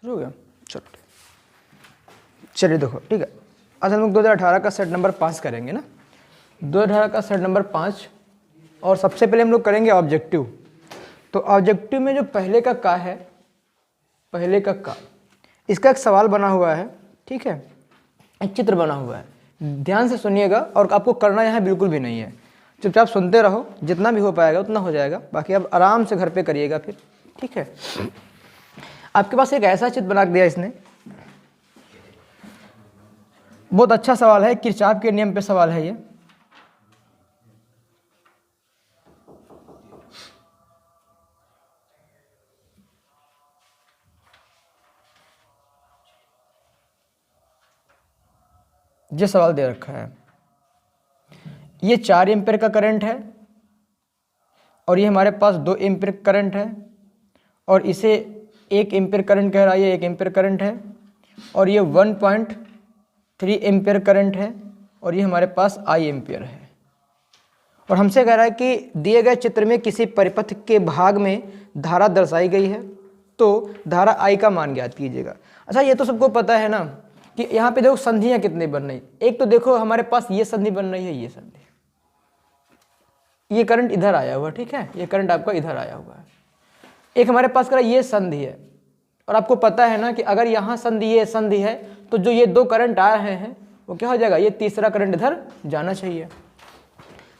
शुरू हो गया। चलो चलिए देखो, ठीक है। आज हम लोग 2018 का सेट नंबर 5 करेंगे ना, 2018 का सेट नंबर 5। और सबसे पहले हम लोग करेंगे ऑब्जेक्टिव। तो ऑब्जेक्टिव में जो पहले का का है, पहले का का, इसका एक सवाल बना हुआ है, ठीक है, एक चित्र बना हुआ है। ध्यान से सुनिएगा और आपको करना यहाँ बिल्कुल भी नहीं है, चुपचाप सुनते रहो, जितना भी हो पाएगा उतना हो जाएगा, बाकी आप आराम से घर पे करिएगा फिर, ठीक है। आपके पास एक ऐसा चित्र बना दिया इसने, बहुत अच्छा सवाल है, किरचॉफ के नियम पे सवाल है ये। ये सवाल दे रखा है, ये 4 एम्पीयर का करंट है और ये हमारे पास 2 एम्पीयर करंट है और इसे 1 एम्पीयर करंट कह रहा है, ये 1 एम्पीयर करंट है और ये 1.3 एम्पीयर करंट है और ये हमारे पास आई एम्पीयर है। और हमसे कह रहा है कि दिए गए चित्र में किसी परिपथ के भाग में धारा दर्शाई गई है, तो धारा आई का मान ज्ञात कीजिएगा। अच्छा, ये तो सबको पता है ना कि यहाँ पे देखो संधियाँ कितनी बन रही। एक तो देखो हमारे पास ये संधि बन रही है, ये संधि, ये करंट इधर आया हुआ, ठीक है, ये करंट आपका इधर आया हुआ है। एक हमारे पास करा ये संधि है और आपको पता है ना कि अगर यहाँ संधि ये संधि है तो जो ये 2 करंट आ रहे हैं वो क्या हो जाएगा, ये तीसरा करंट इधर जाना चाहिए।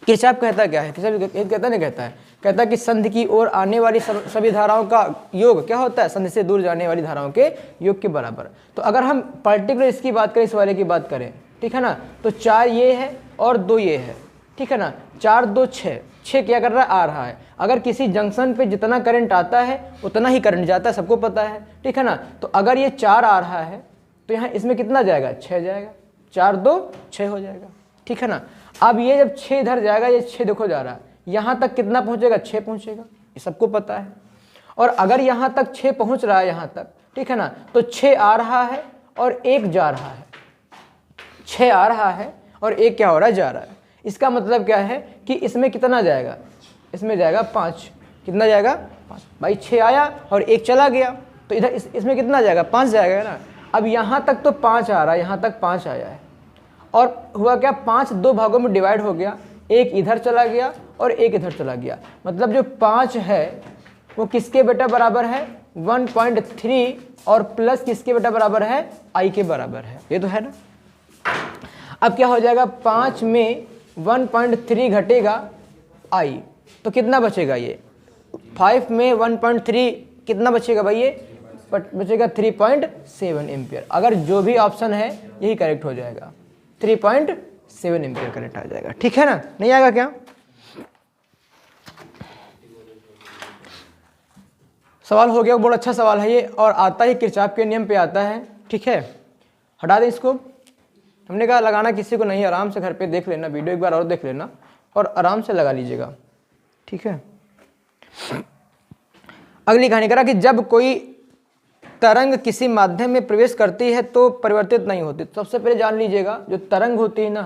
किरचॉफ कहता क्या है, किरचॉफ कहता नहीं, कहता है कि संधि की ओर आने वाली सभी धाराओं का योग क्या होता है, संधि से दूर जाने वाली धाराओं के योग के बराबर। तो अगर हम पर्टिकुलर इसकी बात करें, इस वाले की बात करें, ठीक है ना, तो 4 ये है और 2 ये है, ठीक है ना, 4 2 6, 6 क्या कर रहा है, आ रहा है। अगर किसी जंक्शन पे जितना करंट आता है उतना ही करंट जाता है, सबको पता है, ठीक है ना। तो अगर ये 4 आ रहा है तो यहाँ इसमें कितना जाएगा, 6 जाएगा, 4 2 6 हो जाएगा, ठीक है ना। अब ये जब 6 इधर जाएगा, ये 6 देखो जा रहा है, यहाँ तक कितना पहुँचेगा, 6 पहुँचेगा, ये सबको पता है। और अगर यहाँ तक 6 पहुँच रहा है, यहाँ तक, ठीक है ना, तो 6 आ रहा है और 1 जा रहा है, 6 आ रहा है और 1 क्या हो रहा है, जा रहा है। इसका मतलब क्या है कि इसमें कितना जाएगा, इसमें जाएगा 5, कितना जाएगा 5, भाई 6 आया और 1 चला गया, तो इधर इसमें कितना जाएगा, 5 जाएगा ना। अब यहाँ तक तो 5 आ रहा है, यहाँ तक 5 आया है और हुआ क्या, 5 2 भागों में डिवाइड हो गया, 1 इधर चला गया और 1 इधर चला गया। मतलब जो 5 है वो किसके बेटा बराबर है, 1.3 और प्लस किसके बेटा बराबर है, आई के बराबर है, ये तो है ना। अब क्या हो जाएगा, 5 में 1.3 घटेगा आई, तो कितना बचेगा, ये 5 में 1.3 कितना बचेगा भाई, ये बचेगा 3.7 एम्पियर। अगर जो भी ऑप्शन है यही करेक्ट हो जाएगा, 3.7 एम्पियर करेक्ट आ जाएगा, ठीक है ना, नहीं आएगा क्या। सवाल हो गया, बहुत अच्छा सवाल है ये और आता ही किरचॉफ के नियम पे आता है, ठीक है। हटा दें इसको, हमने कहा लगाना किसी को नहीं, आराम से घर पे देख लेना, वीडियो एक बार और देख लेना और आराम से लगा लीजिएगा, ठीक है। अगली कहानी करा कि जब कोई तरंग किसी माध्यम में प्रवेश करती है तो परिवर्तित नहीं होती। तो सबसे पहले जान लीजिएगा, जो तरंग होती है ना,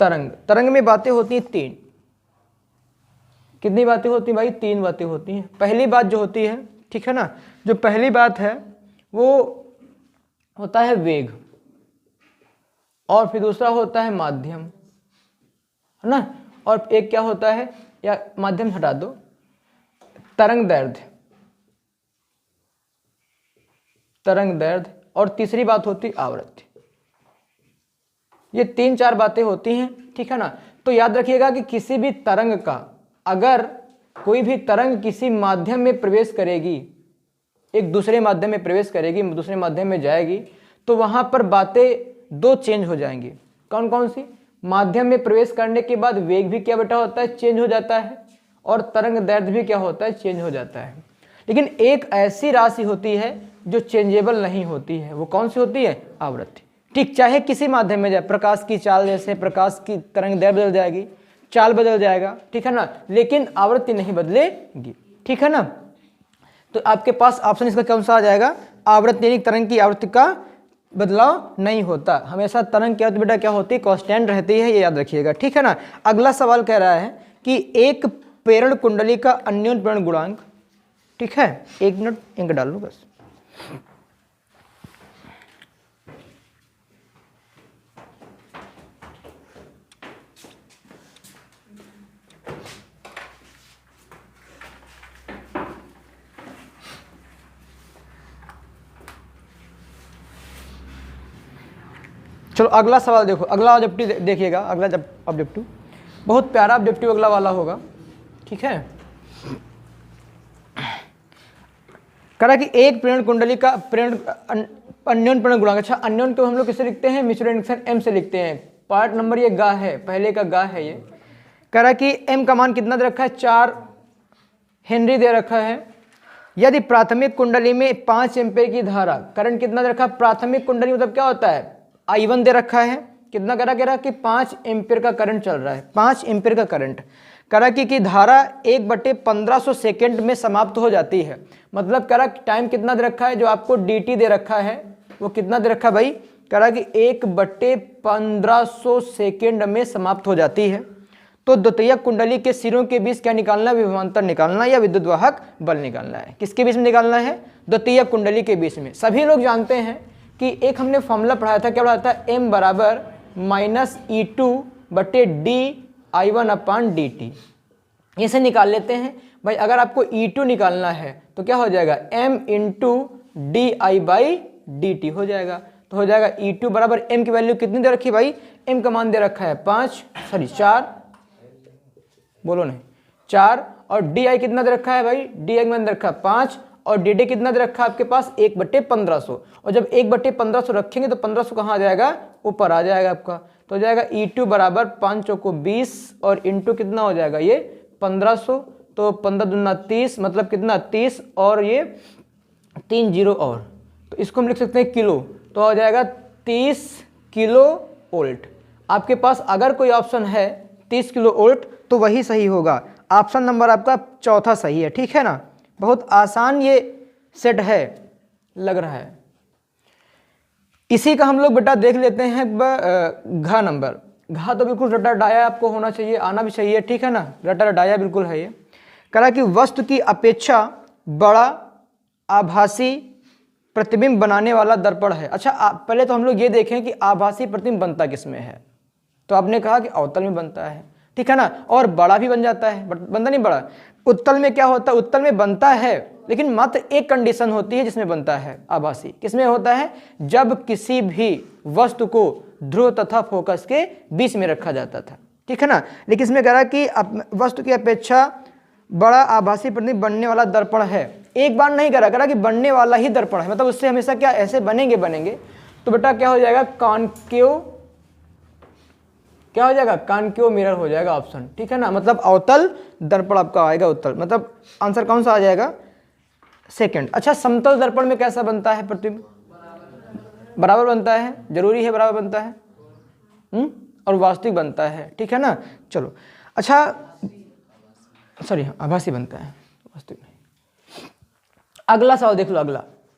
तरंग में बातें होती हैं 3। कितनी बातें होती हैं भाई, 3 बातें होती हैं। पहली बात जो होती है, ठीक है ना, जो पहली बात है वो होता है वेग और फिर दूसरा होता है माध्यम, है ना, और एक क्या होता है, या माध्यम हटा दो, तरंग दैर्ध्य और तीसरी बात होती आवृत्ति। ये 3-4 बातें होती हैं, ठीक है ना। तो याद रखिएगा कि किसी भी तरंग का, अगर कोई भी तरंग किसी माध्यम में प्रवेश करेगी, एक दूसरे माध्यम में प्रवेश करेगी, दूसरे माध्यम में जाएगी, तो वहां पर बातें 2 चेंज हो जाएंगी। कौन कौन सी, माध्यम में प्रवेश करने के बाद वेग भी क्या बेटा होता है, चेंज हो जाता है और तरंग दैर्ध्य भी क्या होता है, चेंज हो जाता है। लेकिन एक ऐसी राशि होती है जो चेंजेबल नहीं होती है, वो कौन सी होती है, आवृत्ति। ठीक, चाहे किसी माध्यम में जाए, प्रकाश की चाल, जैसे प्रकाश की तरंग दैर्ध्य बदल जाएगी, चाल बदल जाएगा, ठीक है ना, लेकिन आवृत्ति नहीं बदलेगी, ठीक है ना। तो आपके पास ऑप्शन इसका कौन सा आ जाएगा, आवृत्ति, यानी तरंग की आवृत्ति का बदलाव नहीं होता, हमेशा तरंग की आवृत्ति बेटा क्या होती है, कांस्टेंट रहती है, ये याद रखिएगा, ठीक है ना। अगला सवाल कह रहा है कि एक प्रेरण कुंडली का अन्योन्य प्रेरण गुणांक, ठीक है, 1 मिनट इंक डाल लो बस। चलो अगला सवाल देखो, अगला ऑब्जेक्टिव देखिएगा, अगला जब ऑब्जेक्टिव बहुत प्यारा ऑब्जेक्टिव अगला वाला होगा, ठीक है। कह रहा कि एक प्रेरण कुंडली का अन्योन प्रेरण गुणांक, अच्छा अन्योन को हम लोग किससे लिखते हैं, म्यूचुअल इंडक्शन एम से लिखते हैं। पार्ट नंबर ये गा है, पहले का गा है ये। कह रहा कि एम का मान कितना दे रखा है, 4 हेनरी दे रखा है। यदि प्राथमिक कुंडली में 5 एम्पीयर की धारा, करंट कितना दे रखा है, प्राथमिक कुंडली मतलब क्या होता है, I1 दे रखा है, कितना कह रहा कि 5 एम्पीयर का करंट चल रहा है, 5 एम्पीयर का करंट। कह रहा कि धारा 1/1500 सेकेंड में समाप्त हो जाती है। मतलब कह रहा टाइम कितना दे रखा है, जो आपको dt दे रखा है वो कितना दे रखा है भाई, कह रहा कि 1/1500 सेकेंड में समाप्त हो जाती है। तो द्वितीय कुंडली के सिरों के बीच क्या निकालना है, विभवांतर निकालना या विद्युत वाहक बल निकालना है। किसके बीच में निकालना है, द्वितीय कुंडली के बीच में। सभी लोग जानते हैं कि एक हमने फॉर्मूला पढ़ाया था, क्या पढ़ाया था, m बराबर -E2/dI1/dt। इसे निकाल लेते हैं भाई। अगर आपको E2 निकालना है तो क्या हो जाएगा, m × dI/dt हो जाएगा। तो हो जाएगा E2 बराबर m की वैल्यू कितनी दे रखी भाई, m का मान दे रखा है 4, बोलो नहीं 4, और di कितना दे रखा है भाई, di का मान दे रखा है 5, और dt कितना दे रखा है आपके पास 1/1500। और जब 1/1500 रखेंगे तो 1500 कहाँ आ जाएगा, ऊपर आ जाएगा आपका। तो हो जाएगा E2 बराबर 5 चौको 20 और इंटू कितना हो जाएगा ये 1500, तो 15 दूना 30, मतलब कितना 30 और ये 3 जीरो और, तो इसको हम लिख सकते हैं किलो। तो हो जाएगा 30 किलो वोल्ट। आपके पास अगर कोई ऑप्शन है 30 किलो वोल्ट तो वही सही होगा। ऑप्शन नंबर आपका चौथा सही है, ठीक है ना। बहुत आसान ये सेट है, लग रहा है। इसी का हम लोग बेटा देख लेते हैं घा नंबर। घा तो बिल्कुल रटा डाया आपको होना चाहिए, आना भी चाहिए, ठीक है ना, रटा डाया बिल्कुल है ये। कह रहा कि वस्तु की अपेक्षा बड़ा आभासी प्रतिबिंब बनाने वाला दर्पण है। अच्छा पहले तो हम लोग ये देखें कि आभासी प्रतिबिंब बनता किस में है। तो आपने कहा कि अवतल में बनता है, ठीक है ना, और बड़ा भी बन जाता है, बनता नहीं बड़ा। उत्तल में क्या होता है, उत्तल में बनता है, लेकिन मात्र एक कंडीशन होती है जिसमें बनता है आभासी। किसमें होता है, जब किसी भी वस्तु को ध्रुव तथा फोकस के बीच में रखा जाता था, ठीक है ना। लेकिन इसमें कह रहा कि वस्तु की अपेक्षा बड़ा आभासी प्रतिबिंब बनने वाला दर्पण है। एक बार नहीं करा कि बनने वाला ही दर्पण है, मतलब उससे हमेशा क्या ऐसे बनेंगे। तो बेटा क्या हो जाएगा, कॉन्केव, क्या हो जाएगा, कॉन्केव मिरर हो जाएगा ऑप्शन, ठीक है ना। मतलब अवतल दर्पण आपका आएगा उत्तल, मतलब आंसर कौन सा आ जाएगा, सेकंड। अच्छा समतल दर्पण में कैसा बनता है प्रतिबिंब, बराबर बनता है, जरूरी है बराबर बनता है, और वास्तविक बनता है, ठीक है ना। चलो अच्छा सॉरी आभासी बनता है, वास्तविक नहीं। अगला सवाल देख लो,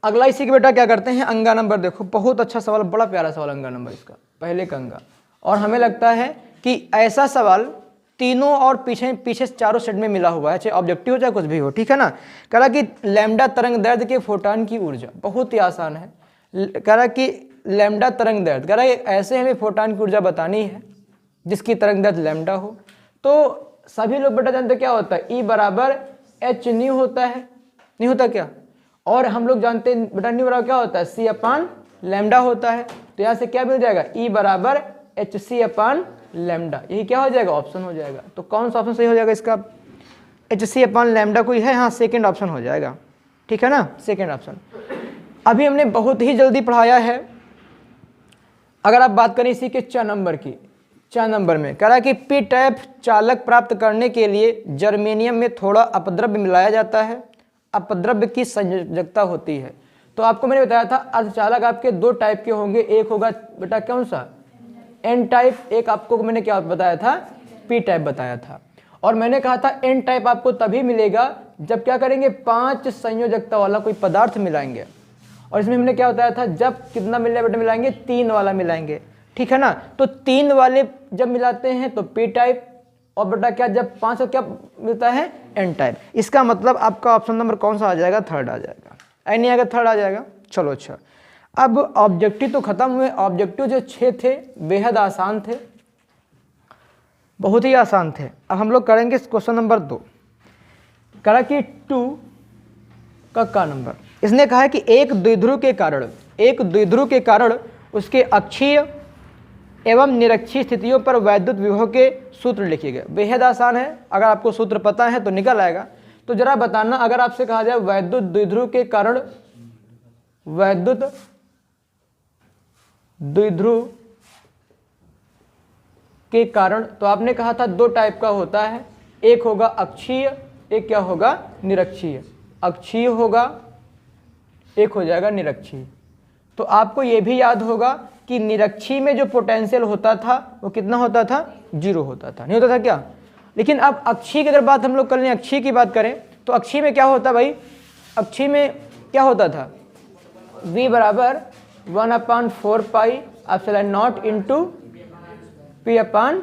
अगला इसी के बेटा क्या करते हैं, अंगा नंबर देखो। बहुत अच्छा सवाल, बड़ा प्यारा सवाल अंगा नंबर इसका, पहले का अंगा। और हमें लगता है कि ऐसा सवाल तीनों और पीछे चारों सेट में मिला हुआ है, चाहे ऑब्जेक्टिव हो चाहे कुछ भी हो, ठीक है ना। कह रहा कि लैम्डा तरंग दैर्ध्य के फोटॉन की ऊर्जा, बहुत ही आसान है। कह रहा कि लैम्डा तरंग दैर्ध्य, कह रहा है ऐसे हमें फोटॉन की ऊर्जा बतानी है जिसकी तरंग दैर्ध्य लैम्डा हो। तो सभी लोग बेटा जानते क्या होता है, E बराबर H न्यू होता है, नहीं होता क्या। और हम लोग जानते हैं बेटा न्यू बराबर क्या होता है, C/लैम्डा होता है। तो यहाँ से क्या मिल जाएगा, E बराबर HC/लैम्डा, यही क्या हो जाएगा, ऑप्शन हो जाएगा। तो कौन सा ऑप्शन सही हो जाएगा इसका, HC/लैम्डा कोई है, हाँ सेकेंड ऑप्शन हो जाएगा, ठीक है ना, सेकेंड ऑप्शन। अभी हमने बहुत ही जल्दी पढ़ाया है। अगर आप बात करें इसी के 4 नंबर की, 4 नंबर में कह रहा है कि पी टाइप चालक प्राप्त करने के लिए जर्मेनियम में थोड़ा अपद्रव्य मिलाया जाता है, अपद्रव्य की संयोजकता होती है। तो आपको मैंने बताया था अर्धचालक आपके 2 टाइप के होंगे, एक होगा बेटा कौन सा, एन टाइप, एक आपको मैंने क्या बताया था, पी टाइप बताया था। और मैंने कहा था एन टाइप आपको तभी मिलेगा जब क्या करेंगे, 5 संयोजकता वाला कोई पदार्थ मिलाएंगे। और इसमें हमने क्या बताया था, जब कितना मिलेगा बेटा मिलाएंगे, 3 वाला मिलाएंगे, ठीक है ना। तो 3 वाले जब मिलाते हैं तो पी टाइप, और बेटा क्या जब 5 क्या मिलता है, एन टाइप। इसका मतलब आपका ऑप्शन नंबर कौन सा आ जाएगा, थर्ड आ जाएगा, ऐ नहीं आएगा, थर्ड आ जाएगा। चलो अच्छा, अब ऑब्जेक्टिव तो खत्म हुए। ऑब्जेक्टिव जो 6 थे बेहद आसान थे, बहुत ही आसान थे। अब हम लोग करेंगे क्वेश्चन नंबर 2। करा कि 2 का नंबर, इसने कहा है कि एक द्विध्रुव के कारण उसके अक्षीय एवं निरक्षीय स्थितियों पर वैद्युत विभव के सूत्र लिखिए गए। बेहद आसान है, अगर आपको सूत्र पता है तो निकल आएगा। तो जरा बताना, अगर आपसे कहा जाए वैद्युत द्विध्रुव के कारण, वैद्युत द्विध्रुव के कारण, तो आपने कहा था दो टाइप का होता है, एक होगा अक्षीय, एक क्या होगा निरक्षीय। अक्षीय होगा, एक हो जाएगा निरक्षीय। तो आपको यह भी याद होगा कि निरक्षीय में जो पोटेंशियल होता था वो कितना होता था, 0 होता था, नहीं होता था क्या। लेकिन अब अक्षीय की अगर बात हम लोग कर लें, अक्षीय की बात करें तो अक्षीय में क्या होता भाई, अक्षीय में क्या होता था, v बराबर 1/4 pi epsilon not into p upon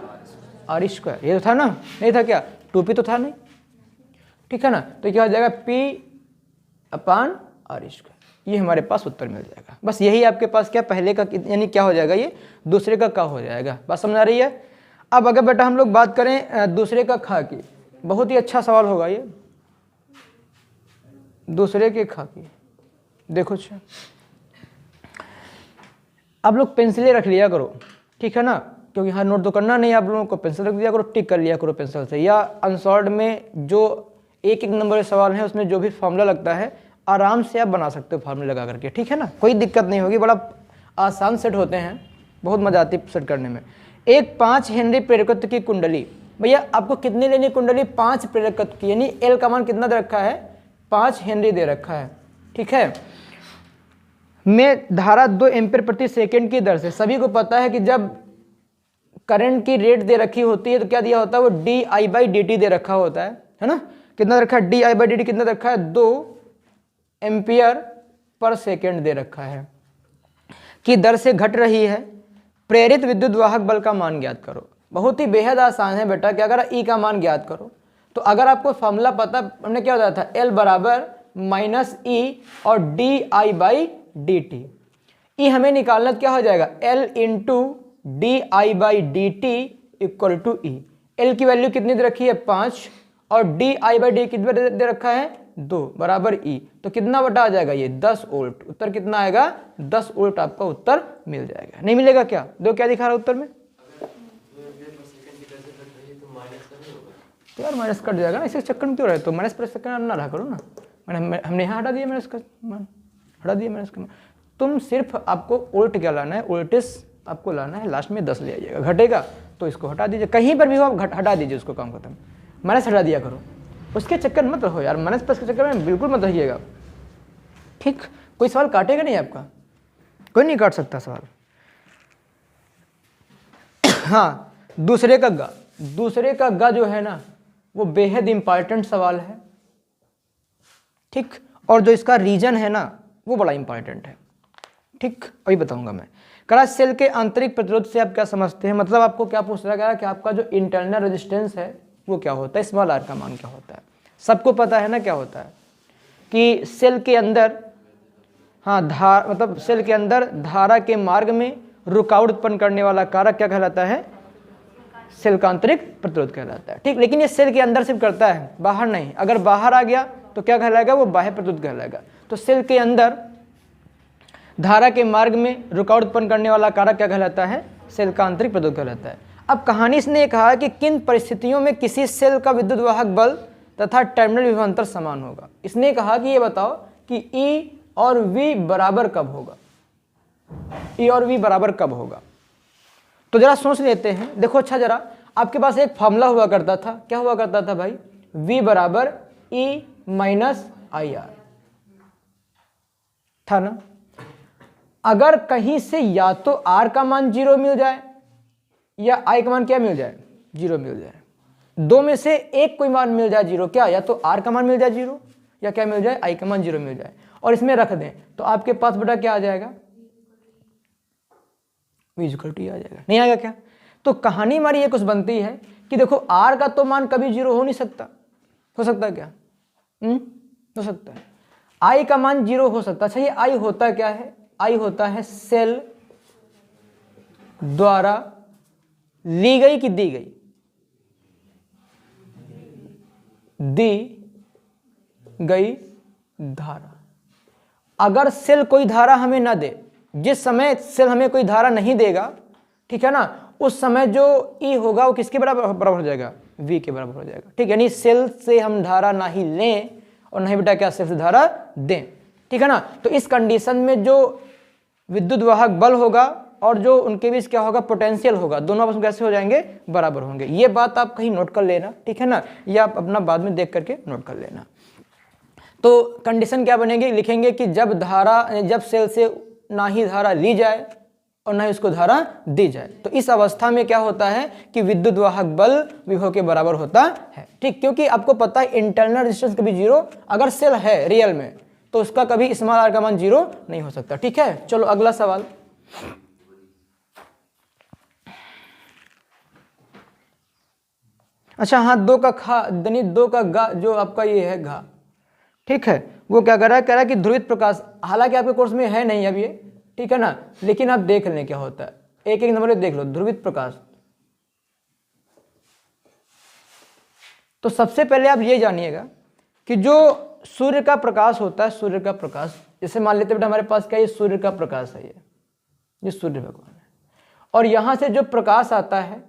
r square. ये तो था ना, नहीं था क्या, 2p तो था नहीं, ठीक है ना। तो क्या हो जाएगा, p अपान r स्क्वायर। ये हमारे पास उत्तर मिल जाएगा। बस यही आपके पास क्या, पहले का यानी क्या हो जाएगा, ये दूसरे का हो जाएगा। बात समझ आ रही है। अब अगर बेटा हम लोग बात करें दूसरे का खा की, बहुत ही अच्छा सवाल होगा ये, दूसरे के खा की। देखो अच्छा, आप लोग पेंसिलें रख लिया करो, ठीक है ना, क्योंकि हर नोट तो करना नहीं, आप लोगों को पेंसिल रख दिया करो, टिक कर लिया करो पेंसिल से, या अनसॉल्व में जो एक नंबर के सवाल है उसमें जो भी फॉर्मूला लगता है आराम से आप बना सकते हो फार्मूला लगा करके, ठीक है ना, कोई दिक्कत नहीं होगी। बड़ा आसान सेट होते हैं, बहुत मजा आती है सेट करने में। एक 5 हेनरी प्रेरकत्व की कुंडली, भैया आपको कितनी लेनी कुंडली, 5 प्रेरकत्व की, यानी एल का मान कितना दे रखा है, 5 हेनरी दे रखा है, ठीक है, में धारा 2 एम्पीयर प्रति सेकेंड की दर से। सभी को पता है कि जब करंट की रेट दे रखी होती है तो क्या दिया होता है, वो di/dt दे रखा होता है ना, कितना रखा है, di/dt कितना रखा है, 2 एम्पियर पर सेकेंड दे रखा है, की दर से घट रही है। प्रेरित विद्युत वाहक बल का मान ज्ञात करो। बहुत ही बेहद आसान है बेटा, क्या करा, ई का मान ज्ञात करो। तो अगर आपको फॉर्मूला पता, हमने क्या होता था, एल बराबर माइनस ई और di/dt। ई हमें निकालना, क्या हो जाएगा, L into di/dt equal to E. L की वैल्यू कितनी दे रखी है, 5, और di/dt कितना दे रखा है, 2 बराबर ई। तो कितना बटा आ जाएगा, ये 10 वोल्ट। उत्तर कितना आएगा, 10 वोल्ट आपका उत्तर मिल जाएगा। नहीं मिलेगा क्या, दो क्या दिखा रहा है उत्तर में, तो यार माइनस कट जाएगा ना, इसी चक्कर में क्यों रहे, तो माइनस पर सेकंड ना रहा करो ना, हमने यहाँ हटा दिया माइनस का मान, हटा दिया माइनस का मान। तुम सिर्फ आपको उल्ट क्या लाना है, उल्टिस आपको लाना है, लास्ट में 10 ले आइएगा, घटेगा तो इसको हटा दीजिए, कहीं पर भी हो आप हटा दीजिए उसको, काम खत्म, माइनस हटा दिया करो, उसके चक्कर मत रहो यार, माइनस प्लस के चक्कर में बिल्कुल मत रहिएगा, ठीक। कोई सवाल काटेगा नहीं आपका, कोई नहीं काट सकता सवाल। हाँ, दूसरे का गा, दूसरे का गा जो है ना वो बेहद इंपॉर्टेंट सवाल है, ठीक, और जो इसका रीजन है ना वो बड़ा इंपॉर्टेंट है, ठीक, अभी बताऊंगा मैं। करा सेल के आंतरिक प्रतिरोध से आप क्या समझते हैं, मतलब आपको क्या पूछ रहा है कि आपका जो इंटरनल रेजिस्टेंस है वो क्या होता है, स्मॉल आर का मान क्या होता है। सबको पता है ना क्या होता है कि सेल के अंदर, हाँ मतलब सेल के अंदर धारा के मार्ग में रुकावट उत्पन्न करने वाला कारक क्या कहलाता है, सेल का आंतरिक प्रतिरोध कहलाता है, ठीक। लेकिन ये सेल के अंदर सिर्फ करता है, बाहर नहीं। अगर बाहर आ गया तो क्या कहलाएगा, वो बाह्य प्रतिरोध कहलाएगा। तो सेल के अंदर धारा के मार्ग में रुकावट उत्पन्न करने वाला कारक क्या कहलाता है, सेल का आंतरिक प्रतिरोध कहलाता है। अब कहानी इसने ये कहा कि किन परिस्थितियों में किसी सेल का विद्युत वाहक बल तथा टर्मिनल विभवांतर समान होगा। इसने कहा कि ये बताओ कि E और V बराबर कब होगा, E और V बराबर कब होगा। तो जरा सोच लेते हैं, देखो अच्छा जरा, आपके पास एक फॉर्मूला हुआ करता था, क्या हुआ करता था भाई, V बराबर E माइनस IR था ना। अगर कहीं से या तो R का मान 0 मिल जाए या I का मान क्या मिल जाए, 0 मिल जाए, दो में से एक कोई मान मिल जाए 0, क्या, या तो R का मान मिल जाए 0 या क्या मिल जाए, I का मान 0 मिल जाए, और इसमें रख दें तो आपके पास बेटा क्या आ जाएगा, V इक्वल टू आ जाएगा, नहीं आएगा क्या। तो कहानी हमारी ये कुछ बनती है कि देखो R का तो मान कभी 0 हो नहीं सकता, हो सकता है क्या, हो सकता है। I का मान 0 हो सकता है। अच्छा, ये I होता क्या है, I होता है सेल द्वारा ली गई कि दी गई, दी गई धारा। अगर सेल कोई धारा हमें ना दे, जिस समय सेल हमें कोई धारा नहीं देगा ठीक है ना, उस समय जो E होगा वो किसके बराबर हो जाएगा, V के बराबर हो जाएगा। ठीक है, यानी सेल से हम धारा ना ही लें और ना ही बेटा क्या सेल से धारा दें। ठीक है ना, तो इस कंडीशन में जो विद्युत वाहक बल होगा और जो उनके बीच क्या होगा, पोटेंशियल होगा, दोनों आपस में कैसे हो जाएंगे, बराबर होंगे। ये बात आप कहीं नोट कर लेना, ठीक है ना, या आप अपना बाद में देख करके नोट कर लेना। तो कंडीशन क्या बनेगी, लिखेंगे कि जब सेल से ना ही धारा ली जाए और ना ही उसको धारा दी जाए, तो इस अवस्था में क्या होता है कि विद्युत वाहक बल विभव के बराबर होता है। ठीक, क्योंकि आपको पता है इंटरनल रेजिस्टेंस कभी जीरो, अगर सेल है रियल में तो उसका कभी स्मॉल आर का मान जीरो नहीं हो सकता। ठीक है, चलो अगला सवाल। अच्छा हाँ, 2 का खा यानी 2 का गा जो आपका ये है घा, ठीक है, वो क्या कर रहा है कि ध्रुवित प्रकाश, हालांकि आपके कोर्स में है नहीं अब ये, ठीक है ना, लेकिन आप देख लें क्या होता है, एक एक नंबर देख लो। ध्रुवित प्रकाश, तो सबसे पहले आप ये जानिएगा कि जो सूर्य का प्रकाश होता है, सूर्य का प्रकाश, जैसे मान लेते बेटा हमारे पास क्या, ये सूर्य का प्रकाश है, ये सूर्य भगवान है, और यहां से जो प्रकाश आता है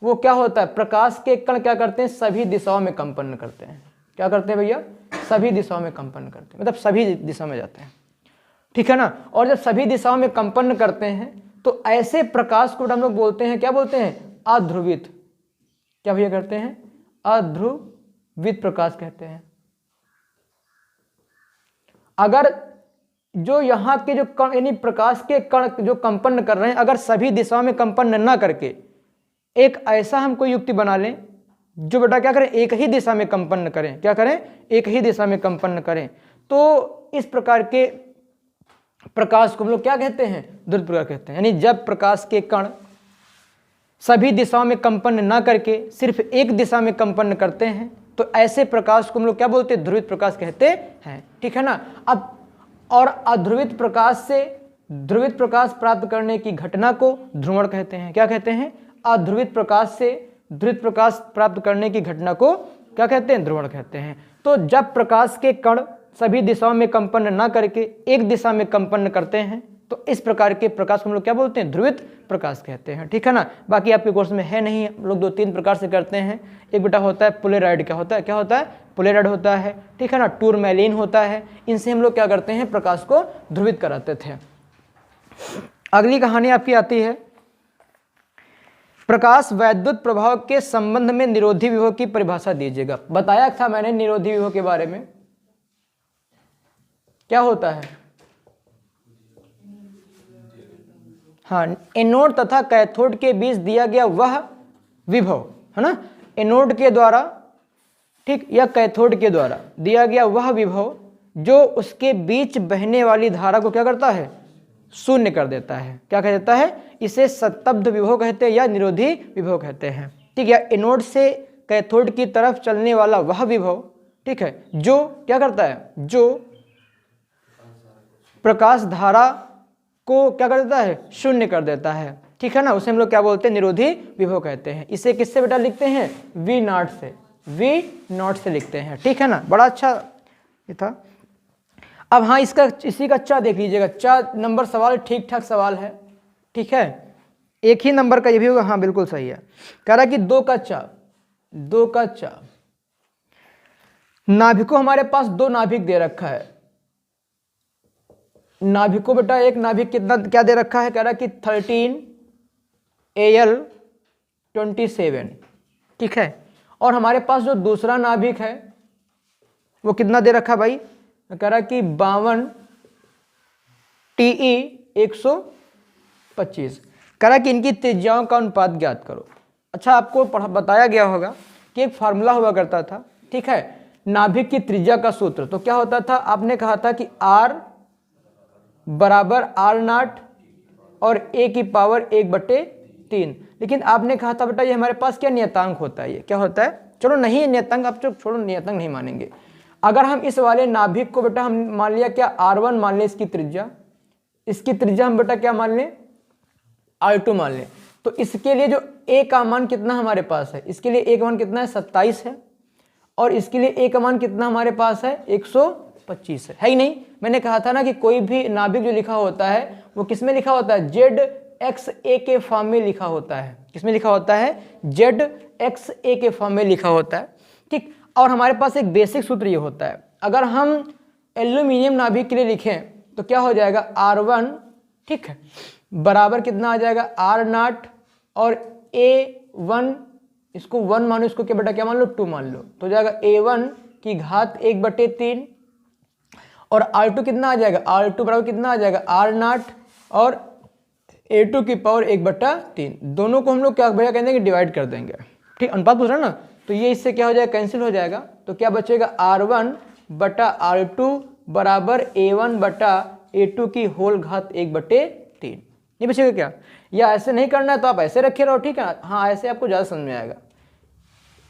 वो क्या होता है, प्रकाश के कण क्या करते हैं, सभी दिशाओं में कंपन करते हैं। क्या करते हैं भैया, सभी दिशाओं में कंपन करते हैं, मतलब सभी दिशा में जाते हैं। ठीक है ना, और जब सभी दिशाओं में कंपन करते हैं तो ऐसे प्रकाश को हम लोग बोलते हैं, क्या बोलते हैं, अध्रुवित। क्या भैया करते हैं, अध्रुवित प्रकाश कहते हैं। अगर जो यहाँ के जो कण यानी प्रकाश के कण जो कंपन कर रहे हैं, अगर सभी दिशाओं में कंपन न करके एक ऐसा हम कोई युक्ति बना लें जो बेटा क्या करें, एक ही दिशा में कंपन करें, क्या करें, एक ही दिशा में कंपन करें, तो इस प्रकार के प्रकाश को हम लोग क्या कहते हैं, ध्रुवित प्रकाश कहते हैं। यानी जब प्रकाश के कण सभी दिशाओं में कंपन ना करके सिर्फ एक दिशा में कंपन करते हैं तो ऐसे प्रकाश को हम लोग क्या बोलते हैं, ध्रुवित प्रकाश कहते हैं। ठीक है ना, अब और अध्रुवित प्रकाश से ध्रुवित प्रकाश प्राप्त करने की घटना को ध्रुवण कहते हैं। क्या कहते हैं, अध्रुवित प्रकाश से ध्रुवित प्रकाश प्राप्त करने की घटना को क्या कहते हैं, ध्रुवण कहते हैं। तो जब प्रकाश के कण सभी दिशाओं में कंपन न करके एक दिशा में कंपन करते हैं तो इस प्रकार के प्रकाश को हम लोग क्या बोलते हैं, ध्रुवित प्रकाश कहते हैं। ठीक है ना, बाकी आपके कोर्स में है नहीं, हम लोग 2-3 प्रकार से करते हैं। एक बेटा होता है पोलेराइड, क्या होता है, क्या होता है, पोलेराइड होता है, ठीक है ना, टूरमैलिन होता है, इनसे हम लोग क्या करते हैं, प्रकाश को ध्रुवित कराते थे। अगली कहानी आपकी आती है, प्रकाश वैद्युत प्रभाव के संबंध में निरोधी विभव की परिभाषा दीजिएगा। बताया था मैंने निरोधी विभव के बारे में, क्या होता है, हाँ, एनोड तथा कैथोड के बीच दिया गया वह विभव है ना, एनोड के द्वारा, ठीक, या कैथोड के द्वारा दिया गया वह विभव जो उसके बीच बहने वाली धारा को क्या करता है, शून्य कर देता है। क्या कह देता है, इसे सत्तब्ध विभव कहते हैं या निरोधी विभव कहते हैं। ठीक है, एनोड से कैथोड की तरफ चलने वाला वह विभव, ठीक है, जो क्या करता है, जो प्रकाश धारा को क्या कर देता है, शून्य कर देता है। ठीक है ना, उसे हम लोग क्या बोलते हैं, निरोधी विभव कहते हैं। इसे किससे बेटा लिखते हैं, V0 से, V0 से लिखते हैं। ठीक है ना, बड़ा अच्छा ये था। अब हाँ, इसी का चा देख लीजिएगा, चा नंबर सवाल ठीक ठाक सवाल है, ठीक है, एक ही नंबर का ये भी होगा, हाँ बिल्कुल सही है। कह रहा है कि 2 का चा नाभिको, हमारे पास 2 नाभिक दे रखा है, नाभिको बेटा एक नाभिक कितना क्या दे रखा है, कह रहा है कि 13Al27, ठीक है, और हमारे पास जो दूसरा नाभिक है वो कितना दे रखा है भाई, कह रहा है कि 52Te125, कह रहा है कि इनकी त्रिज्याओं का अनुपात ज्ञात करो। अच्छा, आपको बताया गया होगा कि एक फार्मूला हुआ करता था, ठीक है, नाभिक की त्रिज्या का सूत्र, तो क्या होता था, आपने कहा था कि R बराबर R0 और A की पावर 1/3, लेकिन आपने कहा था बेटा ये हमारे पास क्या नियतांक होता है, ये क्या होता है, चलो नहीं नियतांक, आप छोड़ो, नियतांक नहीं मानेंगे। अगर हम इस वाले नाभिक को बेटा हम मान लिया क्या, R1 मान लें इसकी त्रिज्या, इसकी त्रिज्या हम बेटा क्या मान लें, R2 मान लें, तो इसके लिए जो A का मान कितना हमारे पास है, इसके लिए A का मान कितना है, 27 है, और इसके लिए A का मान कितना हमारे पास है, 125 है ही नहीं। मैंने कहा था ना कि कोई भी नाभिक जो लिखा होता है वो किस में लिखा होता है, Z ZXA के फॉर्म में लिखा होता है। किसमें लिखा होता है? ZXA के फॉर्म में लिखा होता है, ठीक। और हमारे पास एक बेसिक सूत्र ये होता है, अगर हम एल्यूमिनियम नाभिक के लिए लिखें तो क्या हो जाएगा? R1, ठीक है, बराबर कितना आ जाएगा? R0 और A1, इसको 1 मानो, इसको क्या बेटा क्या मान लो? 2 मान लो, तो हो जाएगा A1 की घात 1/3 और R2 कितना आ जाएगा? R2 बराबर कितना आ जाएगा? R0 और A2 की पावर 1/3। दोनों को हम लोग क्या भैया कहते हैं कि डिवाइड कर देंगे, ठीक। अनुपात पूछ रहा ना, तो ये इससे क्या हो जाएगा? कैंसिल हो जाएगा, तो क्या बचेगा? R1/R2 बराबर A1/A2 की होल घात 1/3। ये बचेगा क्या? या ऐसे नहीं करना है तो आप ऐसे रखे रहो, ठीक है। हाँ, ऐसे आपको ज़्यादा समझ में आएगा।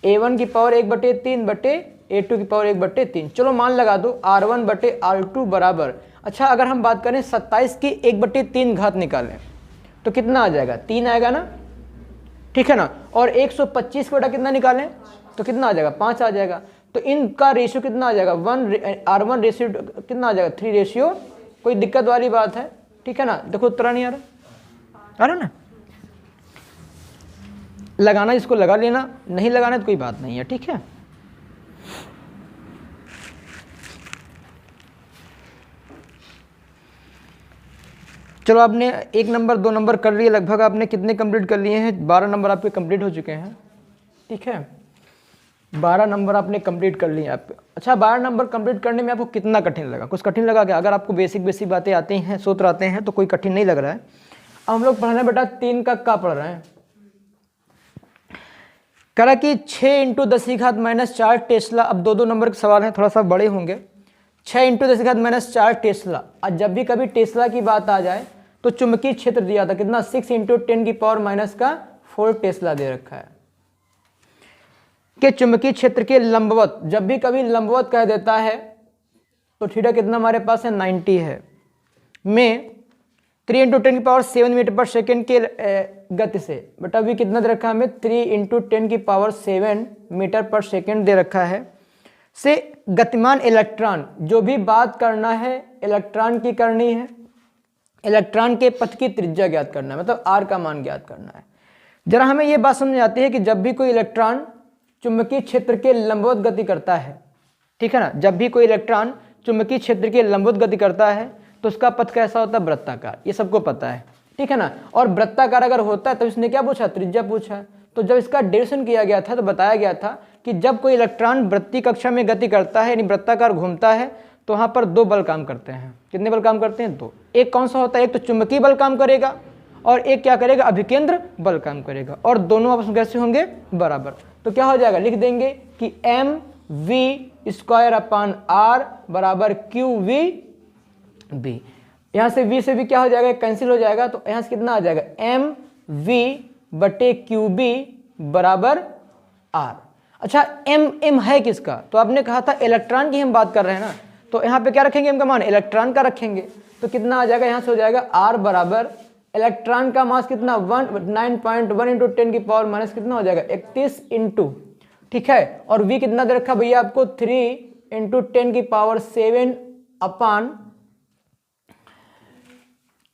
A1 की पावर 1/3 बटे A2 की पावर 1/3। चलो मान लगा दो R1/R2 बराबर, अच्छा अगर हम बात करें 27 की 1/3 घात निकालें तो कितना आ जाएगा? 3 आएगा ना, ठीक है ना। और 125 बटा कितना निकालें तो कितना आ जाएगा? 5 आ जाएगा। तो इनका रेशियो कितना आ जाएगा? R1 रेशियो कितना आ जाएगा? 3 रेशियो। कोई दिक्कत वाली बात है? ठीक है ना। देखो उत्तर नहीं आ रहा ना, लगाना इसको लगा लेना, नहीं लगाना तो कोई बात नहीं है, ठीक है। चलो आपने 1 नंबर 2 नंबर कर लिए, लगभग आपने कितने कंप्लीट कर लिए हैं? 12 नंबर आपके कंप्लीट हो चुके हैं, ठीक है। 12 नंबर आपने कंप्लीट कर लिए आप। अच्छा, 12 नंबर कंप्लीट करने में आपको कितना कठिन लगा? कुछ कठिन लगा क्या? अगर आपको बेसिक बातें आती हैं, सूत्र आते हैं तो कोई कठिन नहीं लग रहा है। अब हम लोग पढ़ना बेटा 3 का क्या पढ़ रहे हैं? करा कि 6 × 10⁻⁻4 टेस्ला। अब 2 नंबर के सवाल हैं, थोड़ा सा बड़े होंगे। 6 × 10⁻4 टेस्ला। और जब भी कभी टेस्ला की बात आ जाए तो चुंबकीय क्षेत्र दिया था कितना? 6 × 10⁻⁻4 टेस्ला दे रखा है कि चुंबकीय क्षेत्र के लंबवत, जब भी कभी लंबवत कह देता है तो थीटा कितना हमारे पास है? 90 है। में 3 × 10⁻7 मीटर पर सेकेंड के गति से, बेटा भी कितना दे रखा है हमें? 3 × 10⁻7 मीटर पर सेकेंड दे रखा है। से गतिमान इलेक्ट्रॉन, जो भी बात करना है इलेक्ट्रॉन की करनी है, इलेक्ट्रॉन के पथ की त्रिज्या ज्ञात करना है, मतलब R का मान ज्ञात करना है। जरा हमें यह बात समझ आती है कि जब भी कोई इलेक्ट्रॉन चुंबकीय क्षेत्र के लंबवत गति करता है, ठीक है ना, जब भी कोई इलेक्ट्रॉन चुंबकीय क्षेत्र के लंबवत गति करता है तो उसका पथ कैसा होता है? वृत्ताकार। ये सबको पता है, ठीक है ना। और वृत्ताकार अगर होता है तो इसने क्या पूछा? त्रिज्या पूछा। तो जब इसका डेरिवेशन किया गया था तो बताया गया था कि जब कोई इलेक्ट्रॉन वृत्तीय कक्षा में गति करता है, यानी वृत्ताकार घूमता है, तो वहाँ पर 2 बल काम करते हैं। कितने बल काम करते हैं? 2। एक कौन सा होता है? एक तो चुंबकीय बल काम करेगा और एक क्या करेगा? अभिकेंद्र बल काम करेगा, और दोनों आपस में कैसे होंगे? बराबर। तो क्या हो जाएगा? लिख देंगे कि mv² बराबर qvb। यहाँ से v से भी क्या हो जाएगा? कैंसिल हो जाएगा, तो यहाँ से कितना आ जाएगा? mv/qb बराबर r। अच्छा, m है किसका? तो आपने कहा था इलेक्ट्रॉन की हम बात कर रहे हैं ना, तो यहाँ पे क्या रखेंगे? m का मान इलेक्ट्रॉन का रखेंगे, तो कितना आ जाएगा? यहाँ से हो जाएगा r बराबर इलेक्ट्रॉन का मास कितना? 9.1 × 10⁻⁻ कितना हो जाएगा? 31 इंटू, ठीक है। और v कितना दे रखा भैया आपको? 3 × 10⁻7 अपान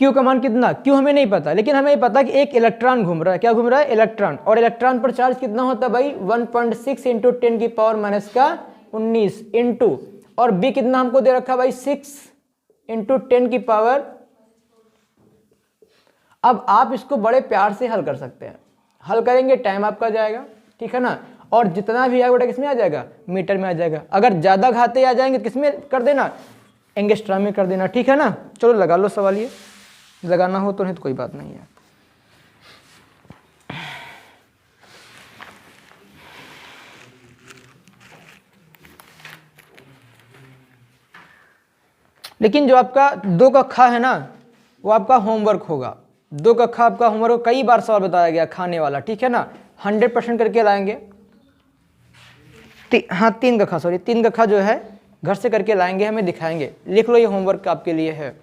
q का मान कितना? q हमें नहीं पता, लेकिन हमें पता कि एक इलेक्ट्रॉन घूम रहा है। क्या घूम रहा है? इलेक्ट्रॉन। और इलेक्ट्रॉन पर चार्ज कितना होता है भाई? 1.6 × 10⁻⁻19 इंटू, और b कितना हमको दे रखा भाई? 6 × 10⁻। अब आप इसको बड़े प्यार से हल कर सकते हैं। हल करेंगे, टाइम आपका जाएगा, ठीक है ना। और जितना भी आएगा बेटा किसमें आ जाएगा? मीटर में आ जाएगा। अगर ज़्यादा घाते आ जाएंगे तो किसमें कर देना? एंगस्ट्रॉम में कर देना, ठीक है ना। चलो लगा लो सवाल, ये लगाना हो तो, नहीं तो कोई बात नहीं है। लेकिन जो आपका 2 कक्षा है ना, वो आपका होमवर्क होगा। 2 कक्षा आपका होमवर्क, कई बार सवाल बताया गया खाने वाला, ठीक है ना। 100% करके लाएंगे। हाँ 3 कक्षा, सॉरी 3 कक्षा जो है घर से करके लाएंगे, हमें दिखाएंगे। लिख लो, ये होमवर्क आपके लिए है।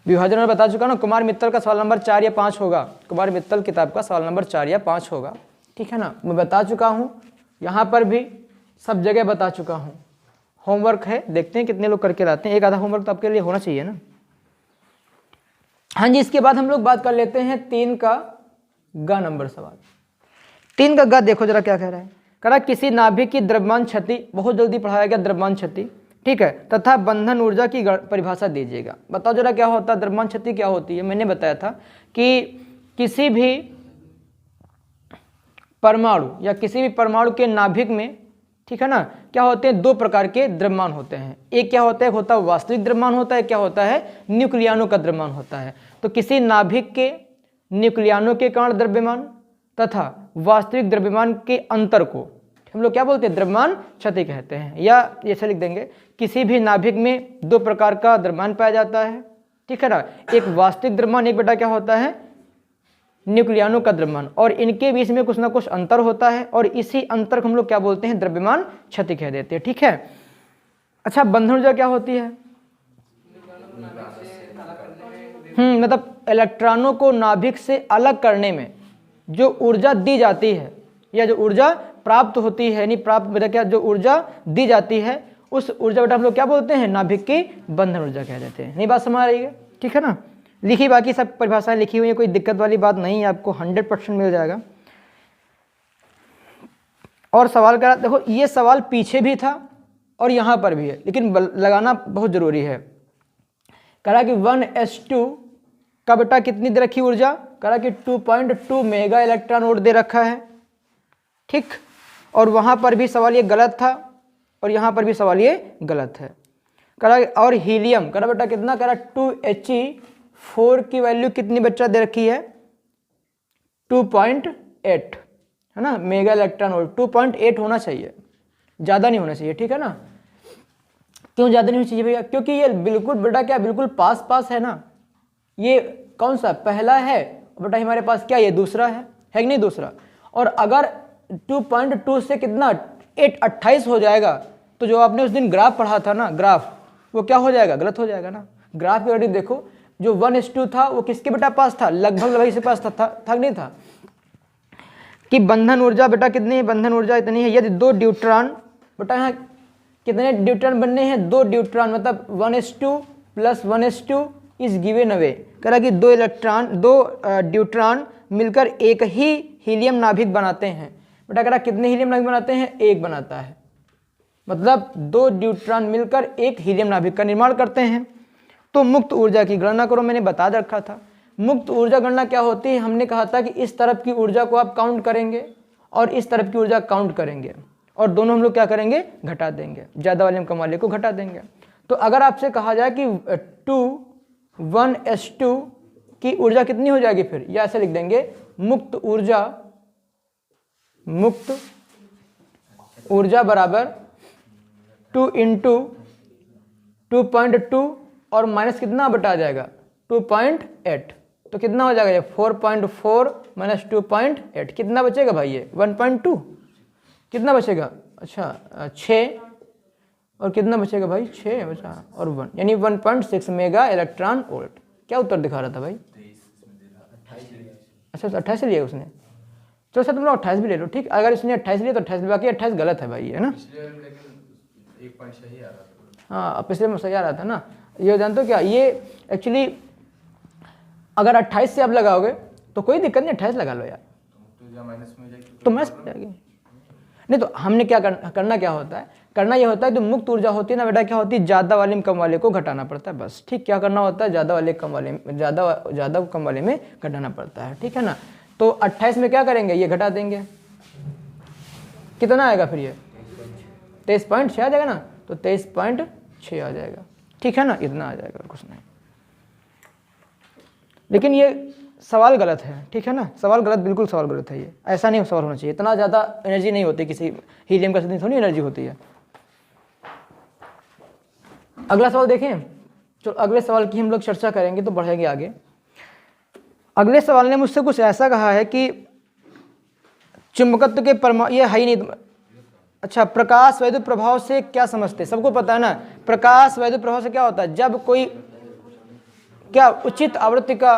विभाजन में बता चुका ना, कुमार मित्तल का सवाल नंबर 4 या 5 होगा। कुमार मित्तल किताब का सवाल नंबर 4 या 5 होगा, ठीक है ना। मैं बता चुका हूँ, यहाँ पर भी सब जगह बता चुका हूँ। होमवर्क है, देखते हैं कितने लोग करके लाते हैं। एक आधा होमवर्क तो आपके लिए होना चाहिए ना। हाँ जी, इसके बाद हम लोग बात कर लेते हैं 3 का ग नंबर सवाल। 3 का ग देखो जरा क्या कह रहा है। कह रहा किसी नाभिक की द्रव्यमान क्षति, बहुत जल्दी पढ़ाया गया द्रव्यमान क्षति, ठीक है, तथा बंधन ऊर्जा की परिभाषा दीजिएगा। बताओ जरा क्या होता है द्रव्यमान क्षति, क्या होती है। मैंने बताया था कि किसी भी परमाणु या किसी भी परमाणु के नाभिक में, ठीक है ना, क्या होते हैं 2 प्रकार के द्रव्यमान होते हैं। एक क्या होता है, एक होता है वास्तविक द्रव्यमान होता है, क्या होता है न्यूक्लियानों का द्रव्यमान होता है। तो किसी नाभिक के न्यूक्लियानों के कारण द्रव्यमान तथा वास्तविक द्रव्यमान के अंतर को हम लोग क्या बोलते हैं, द्रव्यमान क्षति कहते हैं। या ऐसे लिख देंगे, किसी भी नाभिक में 2 प्रकार का द्रव्यमान पाया जाता है, ठीक है ना, एक वास्तविक द्रव्यमान, एक बेटा क्या होता है न्यूक्लियानों का द्रव्यमान, और इनके बीच में कुछ ना कुछ अंतर होता है, और इसी अंतर को हम लोग क्या बोलते हैं, द्रव्यमान क्षति कह देते हैं, ठीक है। अच्छा, बंधन ऊर्जा क्या होती है, मतलब इलेक्ट्रॉनों को नाभिक से अलग करने में जो ऊर्जा दी जाती है या जो ऊर्जा प्राप्त होती है, यानी प्राप्त बेटा क्या, जो ऊर्जा दी जाती है उस ऊर्जा बेटा हम लोग क्या बोलते हैं, नाभिक की बंधन ऊर्जा कह देते हैं। नहीं बात समझ आ रही है, ठीक है ना। लिखी बाकी सब परिभाषाएं लिखी हुई है, कोई दिक्कत वाली बात नहीं है, आपको 100% मिल जाएगा। और सवाल करा, देखो ये सवाल पीछे भी था और यहाँ पर भी है, लेकिन लगाना बहुत जरूरी है। करा कि 1s2 का बेटा कितनी दे रखी ऊर्जा, करा कि 2.2 मेगा इलेक्ट्रॉन वोल्ट दे रखा है, ठीक। और वहाँ पर भी सवाल ये गलत था और यहाँ पर भी सवाल ये गलत है। करा और हीलियम, करा बेटा कितना, करा 2He4 की वैल्यू कितनी बच्चा दे रखी है, 2.8, है ना, मेगा इलेक्ट्रॉन वोल्ट। 2.8 होना चाहिए, ज़्यादा नहीं होना चाहिए, ठीक है ना। क्यों ज़्यादा नहीं होना चाहिए भैया, क्योंकि ये बिल्कुल बेटा क्या, बिल्कुल पास पास है ना। ये कौन सा पहला है बेटा, हमारे पास क्या ये दूसरा है कि नहीं, दूसरा। और अगर 2.2 से कितना 28 हो जाएगा तो जो आपने उस दिन ग्राफ पढ़ा था ना, ग्राफ वो क्या हो जाएगा, गलत हो जाएगा ना। ग्राफ की ऑलरेडी देखो, जो 1s2 था वो किसके बेटा पास था, लगभग वही से पास था नहीं था। कि बंधन ऊर्जा बेटा कितनी है, बंधन ऊर्जा इतनी है। यदि 2 ड्यूट्रॉन बेटा, यहाँ कितने ड्यूट्रॉन बनने हैं, 2 ड्यूट्रॉन, मतलब 1s2 + 1s2 is given away. कह रहा कि 2 ड्यूट्रॉन मिलकर एक ही हीलियम नाभिक बनाते हैं। बेटा कह रहा कितने हीलियम नाभिक बनाते हैं, एक बनाता है, मतलब 2 ड्यूट्रॉन मिलकर एक हीलियम नाभिक का निर्माण करते हैं। तो मुक्त ऊर्जा की गणना करो, मैंने बता रखा था। मुक्त ऊर्जा गणना क्या होती है, हमने कहा था कि इस तरफ की ऊर्जा को आप काउंट करेंगे और इस तरफ की ऊर्जा काउंट करेंगे, और दोनों हम लोग क्या करेंगे, घटा देंगे, ज़्यादा वाले कम वाले को घटा देंगे। तो अगर आपसे कहा जाए कि 1s2 की ऊर्जा कितनी हो जाएगी, फिर या ऐसे लिख देंगे, मुक्त ऊर्जा बराबर 2 × 2.2 और माइनस कितना बटा आ जाएगा 2.8, तो कितना हो जाएगा ये 4.4 - 2.8, कितना बचेगा भाई ये 1.2, कितना बचेगा, अच्छा 6, और कितना बचेगा भाई 6 बचा और 1, यानी 1.6 मेगा इलेक्ट्रॉन वोल्ट। क्या उत्तर दिखा रहा था भाई, अच्छा 28 लिया उसने, तो सर तुम लोग 28 भी ले लो, ठीक। अगर इसने 28 लिया तो 28, बाकी 28 गलत है भाई, है ना। हाँ पिछले में सही आ रहा था ना। ये जानते हो क्या, ये एक्चुअली अगर 28 से आप लगाओगे तो कोई दिक्कत नहीं, 28 लगा लो यार, तो माइनस में जाएगी। नहीं तो हमने क्या करना क्या होता है, करना ये होता है जो मुक्त ऊर्जा होती है ना बेटा, क्या होती है, ज़्यादा वाले में कम वाले को घटाना पड़ता है, बस ठीक। क्या करना होता है, ज़्यादा वाले कम वाले में, ज़्यादा कम वाले में घटाना पड़ता है, ठीक है ना। तो 28 में क्या करेंगे, ये घटा देंगे, कितना आएगा फिर ये 23.6 आ जाएगा ना, तो 23.6 आ जाएगा, ठीक है ना, इतना आ जाएगा और कुछ नहीं। लेकिन ये सवाल गलत है, ठीक है ना, सवाल गलत, बिल्कुल सवाल गलत है, ये ऐसा नहीं सवाल होना चाहिए। इतना ज़्यादा एनर्जी नहीं होती किसी हीलियम का, थोड़ी एनर्जी होती है। अगला सवाल देखें, चलो अगले सवाल की हम लोग चर्चा करेंगे तो बढ़ेंगे आगे। अगले सवाल ने मुझसे कुछ ऐसा कहा है कि चुंबकत्व के परमाणु, ये है ही नहीं, अच्छा प्रकाश वैद्युत प्रभाव से क्या समझते, सबको पता है ना, प्रकाश वैद्युत प्रभाव से क्या होता है, जब कोई क्या उचित आवृत्ति का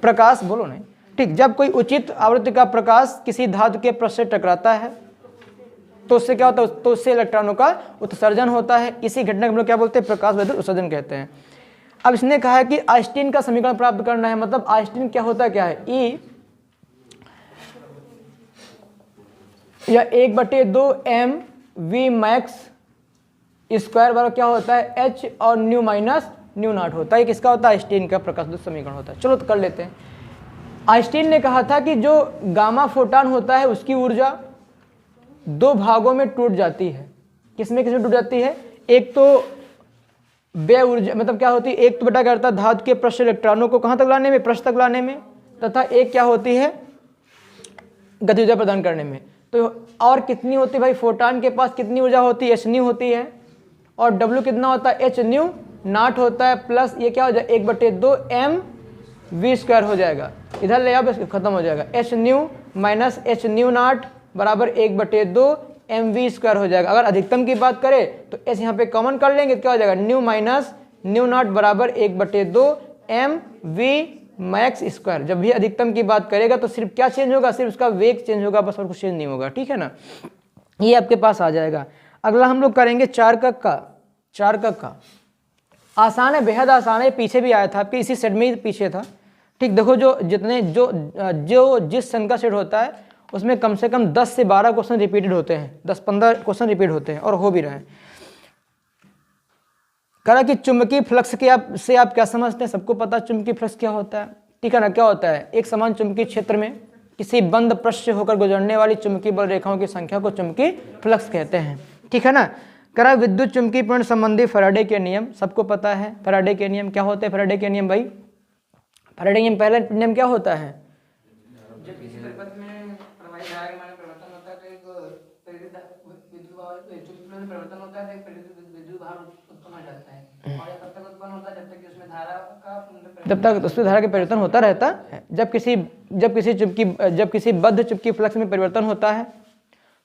प्रकाश, बोलो नहीं, ठीक, जब कोई उचित आवृत्ति का प्रकाश किसी धातु के पृष्ठ से टकराता है तो उससे क्या होता है, तो उससे इलेक्ट्रॉनों का उत्सर्जन होता है। इसी घटना को हम लोग क्या बोलते हैं, प्रकाश वैद्युत उत्सर्जन कहते हैं। अब इसने कहा है कि आइंस्टीन का समीकरण प्राप्त करना है, मतलब आइंस्टीन क्या होता है, क्या है, ई या 1/2 एम वी मैक्स स्क्वायर बराबर क्या होता है, एच और न्यू माइनस न्यू नॉट होता है। किसका होता है, आइंस्टीन का प्रकाश समीकरण होता है। चलो तो कर लेते हैं। आइंस्टीन ने कहा था कि जो गामा फोटॉन होता है उसकी ऊर्जा 2 भागों में टूट जाती है। किसमें किसमें टूट जाती है, एक तो व्यय ऊर्जा, मतलब क्या होती है, एक तो बेटा क्या करता है धातु के पृष्ठ इलेक्ट्रॉनों को कहाँ तक लाने में, पृष्ठ तक लाने में, तथा एक क्या होती है गति ऊर्जा प्रदान करने में। तो और कितनी होती है भाई, फोटॉन के पास कितनी ऊर्जा होती है, एच न्यू होती है, और डब्ल्यू कितना होता है, एच न्यू नॉट होता है, प्लस ये क्या हो जाएगा 1/2 एम वी स्क्वायर हो जाएगा, इधर ले आओ बस खत्म हो जाएगा, H new minus H new not बराबर 1/2 एम वी स्क्वायर हो जाएगा। अगर अधिकतम की बात करें तो एच यहाँ पे कॉमन कर लेंगे, क्या हो जाएगा, न्यू माइनस न्यू नॉट बराबर 1/2 एम वी मैक्स स्क्वायर। जब भी अधिकतम की बात करेगा तो सिर्फ क्या चेंज होगा, सिर्फ उसका वेग चेंज होगा, बस और कुछ चेंज नहीं होगा, ठीक है ना, ये आपके पास आ जाएगा। अगला हम लोग करेंगे 4 का। आसान है, बेहद आसान है, पीछे भी आया था आपके इसी सेट में ही पीछे था, ठीक। देखो जो जितने जो जिस सन का सेट होता है उसमें कम से कम 10 से 12 क्वेश्चन रिपीटेड होते हैं, 10-15 क्वेश्चन रिपीट होते हैं और हो भी रहे हैं। कहा कि चुंबकीय फ्लक्स के आप क्या समझते हैं, सबको पता चुंबकीय फ्लक्स क्या होता है, ठीक है ना। क्या होता है, एक समान चुंबकीय क्षेत्र में किसी बंद पृष्ठ से होकर गुजरने वाली चुंबकीय बल रेखाओं की संख्या को चुंबकीय फ्लक्स कहते हैं, ठीक है ना। करा विद्युत चुंबकीय प्रेरण संबंधी फैराडे के नियम सबको पता है। फैराडे के नियम क्या होते हैं, फैराडे के नियम भाई, फैराडे के नियम पहला नियम क्या होता है, जब किसी परिपथ में प्रवाही धारा के मान में परिवर्तन होता है तो एक प्रेरित विद्युत में परिवर्तन होता है तो एक प्रेरित विद्युत भार उत्पन्न हो जाता है, और यह तब तक उत्पन्न होता है जब तक कि उसमें धारा का परिवर्तन होता रहता है। जब किसी बद्ध चुंबकीय फ्लक्स में परिवर्तन होता है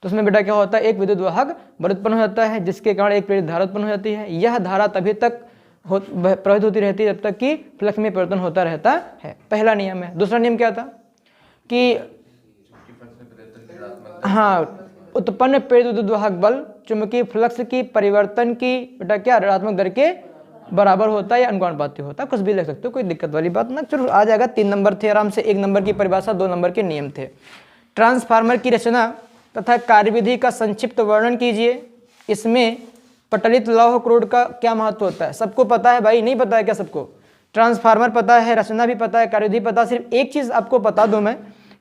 तो उसमें बेटा क्या होता है, एक विद्युत वाहक बल उत्पन्न हो जाता है, जिसके कारण एक प्रेरित धारा उत्पन्न हो जाती है। यह धारा तभी तक प्रवाहित होती रहती है जब तक कि फ्लक्स में परिवर्तन होता रहता है, पहला नियम है। दूसरा नियम क्या था कि हाँ, उत्पन्न प्रेरित विद्युत वाहक बल चुंबकीय फ्लक्स की परिवर्तन की बेटा क्या ऋणात्मक दर के बराबर होता है या अनुपाती होता है, कुछ भी लिख सकते हो, कोई दिक्कत वाली बात ना। चलो आ जाएगा, 3 नंबर थे आराम से, 1 नंबर की परिभाषा, 2 नंबर के नियम थे। ट्रांसफार्मर की रचना तथा कार्यविधि का संक्षिप्त वर्णन कीजिए। इसमें पटलित लौह क्रोड का क्या महत्व होता है, सबको पता है भाई, नहीं पता है क्या सबको, ट्रांसफार्मर पता है, रचना भी पता है, कार्यविधि पता है। सिर्फ एक चीज़ आपको बता दूं मैं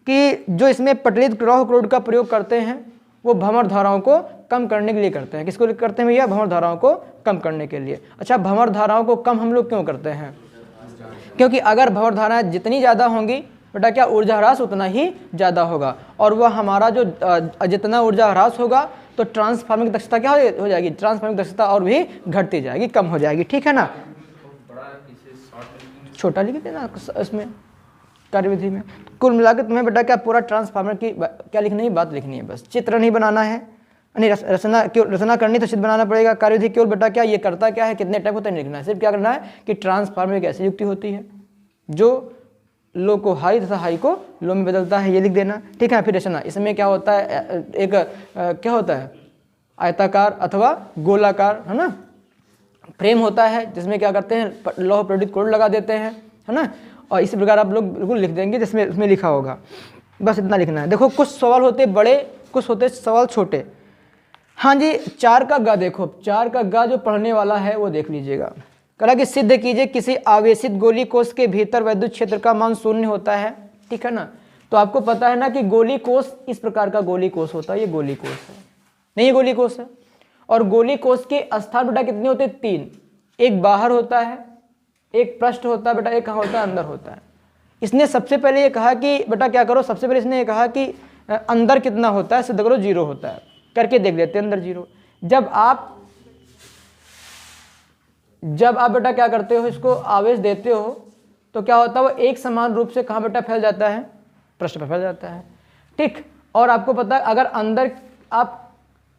कि जो इसमें पटलित लौह क्रोड का प्रयोग करते हैं वो भंवर धाराओं को कम करने के लिए करते हैं। किसको करते हैं भैया, भंवर धाराओं को कम करने के लिए। अच्छा, भंवर धाराओं को कम हम लोग क्यों करते हैं, क्योंकि अगर भंवर धाराएं जितनी ज़्यादा होंगी बेटा क्या ऊर्जा ह्रास उतना ही ज़्यादा होगा, और वह हमारा जो जितना ऊर्जा ह्रास होगा तो ट्रांसफार्मर की दक्षता क्या हो जाएगी, ट्रांसफार्मर की दक्षता और भी घटती जाएगी, कम हो जाएगी, ठीक है ना। छोटा लिख देना इसमें कार्यविधि में। कुल मिलाकर तुम्हें बेटा क्या पूरा ट्रांसफार्मर की क्या लिखनी है, बात लिखनी है, बस चित्र नहीं बनाना है, नहीं रचना करनी तो चित्र बनाना पड़ेगा। कार्यविधि केवल बेटा क्या ये करता क्या है, कितने टाइप होते हैं लिखना है, सिर्फ क्या करना है कि ट्रांसफार्मर एक ऐसी युक्ति होती है जो लो को हाई तथा हाई को लो में बदलता है, ये लिख देना, ठीक है। फिर रचना, इसमें क्या होता है, एक क्या होता है आयताकार अथवा गोलाकार, है ना, फ्रेम होता है जिसमें क्या करते हैं लौह प्रेरित क्रोड लगा देते हैं, है ना। और इसी प्रकार आप लोग बिल्कुल लिख देंगे जिसमें उसमें लिखा होगा, बस इतना लिखना है। देखो कुछ सवाल होते बड़े, कुछ होते सवाल छोटे। हाँ जी, 4 का ग देखो, 4 का ग जो पढ़ने वाला है वो देख लीजिएगा। कहा कि सिद्ध कीजिए किसी आवेशित गोली कोष के भीतर विद्युत क्षेत्र का मान 0 होता है, ठीक है ना। तो आपको पता है ना कि गोली कोष इस प्रकार का गोली कोष होता है, ये गोली कोष है, नहीं ये गोली कोष है। और गोली कोष के स्थान बेटा कितने होते हैं, 3, एक बाहर होता है, एक पृष्ठ होता है बेटा, एक कहाँ होता है, अंदर होता है। इसने सबसे पहले ये कहा कि बेटा क्या करो, सबसे पहले इसने ये कहा कि अंदर कितना होता है, सिद्ध करो 0 होता है, करके देख लेते हैं अंदर 0। जब आप बेटा क्या करते हो, इसको आवेश देते हो तो क्या होता है, वो एक समान रूप से कहाँ बेटा फैल जाता है, पृष्ठ पर फैल जाता है, ठीक। और आपको पता है अगर अंदर आप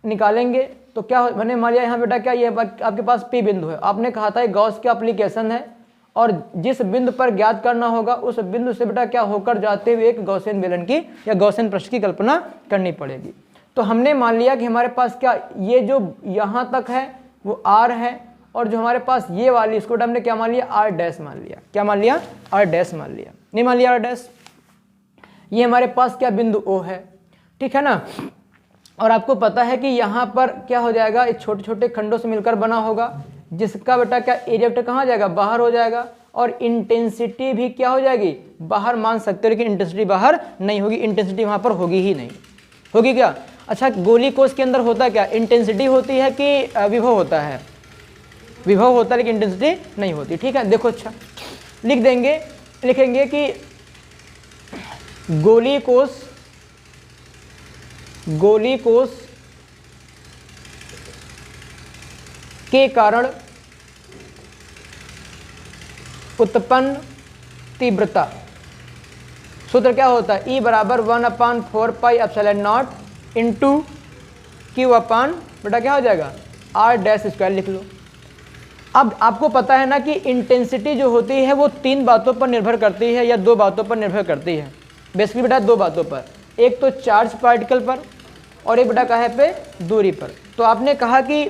निकालेंगे तो क्या मैंने मान लिया यहाँ बेटा क्या ये आपके पास P बिंदु है, आपने कहा था गॉस की एप्लीकेशन है और जिस बिंदु पर ज्ञात करना होगा उस बिंदु से बेटा क्या होकर जाते हुए एक गॉसियन बेलन की या गॉसियन पृष्ठ की कल्पना करनी पड़ेगी। तो हमने मान लिया कि हमारे पास क्या ये जो यहाँ तक है वो R है और जो हमारे पास ये वाली इसको हमने क्या मान लिया, आर डैश मान लिया। क्या मान लिया, आर डैश मान लिया, नहीं मान लिया आर डैश। ये हमारे पास क्या बिंदु ओ है, ठीक है ना। और आपको पता है कि यहाँ पर क्या हो जाएगा, एक छोटे छोटे खंडों से मिलकर बना होगा, जिसका बेटा क्या एरिया बेटा कहाँ जाएगा, बाहर हो जाएगा। और इंटेंसिटी भी क्या हो जाएगी, बाहर मान सकते हो, लेकिन इंटेंसिटी बाहर नहीं होगी, इंटेंसिटी वहाँ पर होगी ही नहीं, होगी क्या। अच्छा, गोली कोष के अंदर होता क्या, इंटेंसिटी होती है कि विभव होता है, विभव होता है लेकिन इंटेंसिटी नहीं होती, ठीक है। देखो अच्छा लिख देंगे, लिखेंगे कि गोली कोष के कारण उत्पन्न तीव्रता, सूत्र क्या होता है, E बराबर 1/4πε0 इंटू क्यू अपान बेटा क्या हो जाएगा, आर डैश स्क्वायर लिख लो। अब आपको पता है ना कि इंटेंसिटी जो होती है वो 3 बातों पर निर्भर करती है या 2 बातों पर निर्भर करती है। बेसिकली बेटा 2 बातों पर, एक तो चार्ज पार्टिकल पर और एक बेटा कहाँ पे, दूरी पर। तो आपने कहा कि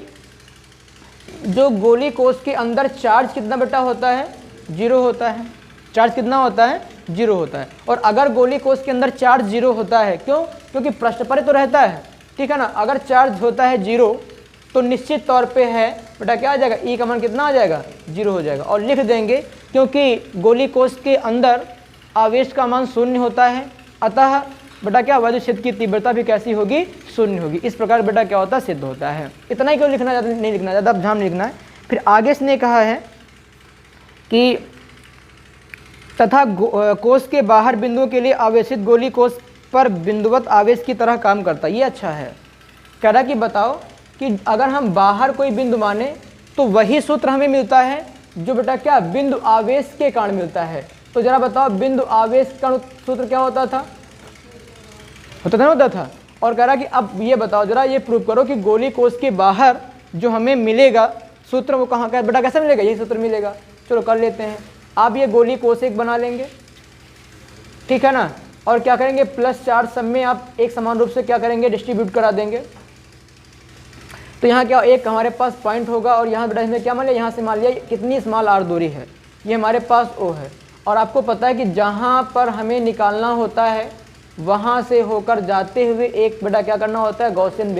जो गोली कोष के अंदर चार्ज कितना बेटा होता है, 0 होता है। चार्ज कितना होता है, 0 होता है। और अगर गोली कोष के अंदर चार्ज 0 होता है, क्यों, क्योंकि पृष्ठ पर तो रहता है, ठीक है ना। अगर चार्ज होता है 0 तो निश्चित तौर पे है बेटा क्या आ जाएगा, ई का मान कितना आ जाएगा, 0 हो जाएगा। और लिख देंगे क्योंकि गोली कोष के अंदर आवेश का मान 0 होता है, अतः बेटा क्या वैद्युत क्षेत्र की तीव्रता भी कैसी होगी, 0 होगी। इस प्रकार बेटा क्या होता है, सिद्ध होता है। इतना ही क्यों लिखना, ज़्यादा नहीं लिखना, ज़्यादा ध्यान नहीं लिखना है। फिर आगे इसने कहा है कि तथा कोष के बाहर बिंदुओं के लिए आवेशित गोली कोष पर बिंदुवत आवेश की तरह काम करता है। ये अच्छा है, कह रहा कि बताओ कि अगर हम बाहर कोई बिंदु माने तो वही सूत्र हमें मिलता है जो बेटा क्या बिंदु आवेश के कारण मिलता है। तो जरा बताओ बिंदु आवेश का सूत्र क्या होता था, होता था। और कह रहा कि अब ये बताओ जरा, ये प्रूव करो कि गोली कोष के बाहर जो हमें मिलेगा सूत्र वो कहाँ का है, बेटा कैसे मिलेगा, यही सूत्र मिलेगा। चलो कर लेते हैं। आप ये गोली कोष एक बना लेंगे, ठीक है ना। और क्या करेंगे, प्लस चार्ज सब में आप एक समान रूप से क्या करेंगे, डिस्ट्रीब्यूट करा देंगे। तो यहाँ क्या एक हमारे पास पॉइंट होगा और यहाँ बेटा इसमें क्या मान लिया, यहाँ से मान लिया कितनी स्मॉल आर दूरी है, ये हमारे पास ओ है। और आपको पता है कि जहाँ पर हमें निकालना होता है वहाँ से होकर जाते हुए एक बेटा क्या करना होता है, गॉसियन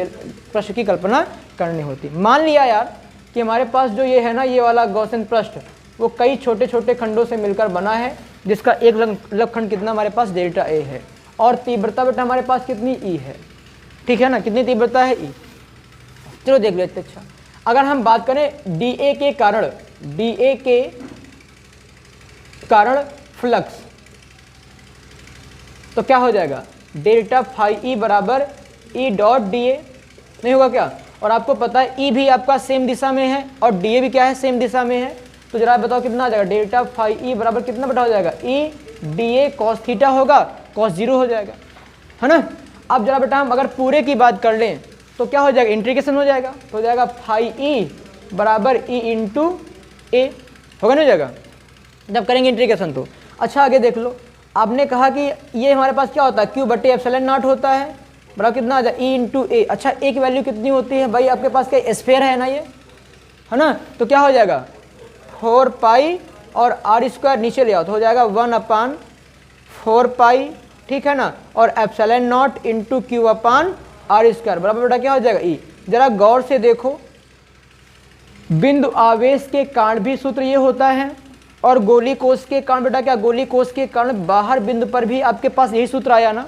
पृष्ठ की कल्पना करनी होती है। मान लिया यार कि हमारे पास जो ये है ना, ये वाला गॉसियन पृष्ठ वो कई छोटे छोटे खंडों से मिलकर बना है, जिसका एक लघुखंड कितना हमारे पास डेल्टा ए है, और तीव्रता बेटा हमारे पास कितनी ई है, ठीक है ना, कितनी तीव्रता है ई। चलो देख लेते। अच्छा, अगर हम बात करें डीए के कारण फ्लक्स, तो क्या हो जाएगा, डेल्टा फाई ई बराबर ई डॉट डी ए, नहीं होगा क्या। और आपको पता है ई भी आपका सेम दिशा में है और डी ए भी क्या है, सेम दिशा में है। तो जरा बताओ कितना आ जाएगा, डेल्टा फाई ई बराबर कितना बेटा हो जाएगा, E D A cos theta होगा, कॉस 0 हो जाएगा, है ना। अब जरा बेटा हम अगर पूरे की बात कर लें तो क्या हो जाएगा, इंटीग्रेशन हो जाएगा, तो हो जाएगा फाई ई बराबर ई इंटू ए, होगा नहीं हो जाएगा जब करेंगे इंटीग्रेशन तो। अच्छा आगे देख लो, आपने कहा कि ये हमारे पास क्या होता है, क्यू बटे एप्सिलॉन नॉट होता है, बराबर कितना आ जाए ई इंटू ए। अच्छा ए की वैल्यू कितनी होती है भाई, आपके पास क्या स्फीयर है ना ये, है ना। तो क्या हो जाएगा 4 पाई और आर स्क्वायर नीचे ले आओ तो हो जाएगा 1/4 पाई, ठीक है ना, और epsilon not into q upon r square बराबर बेटा क्या हो जाएगा ई। जरा गौर से देखो, बिंदु आवेश के कारण भी सूत्र ये होता है और गोली कोष के कारण बेटा क्या, गोली कोष के कारण बाहर बिंदु पर भी आपके पास यही सूत्र आया ना,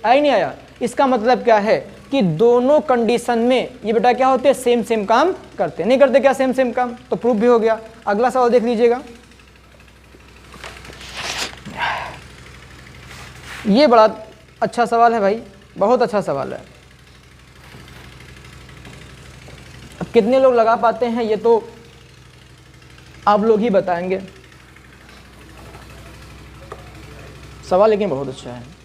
आया नहीं आया। इसका मतलब क्या है कि दोनों कंडीशन में ये बेटा क्या होते हैं, सेम सेम काम करते हैं, नहीं करते क्या सेम सेम काम, तो प्रूफ भी हो गया। अगला सवाल देख लीजिएगा, ये बड़ा अच्छा सवाल है भाई, बहुत अच्छा सवाल है। अब कितने लोग लगा पाते हैं ये तो आप लोग ही बताएंगे। सवाल लेकिन बहुत अच्छा है।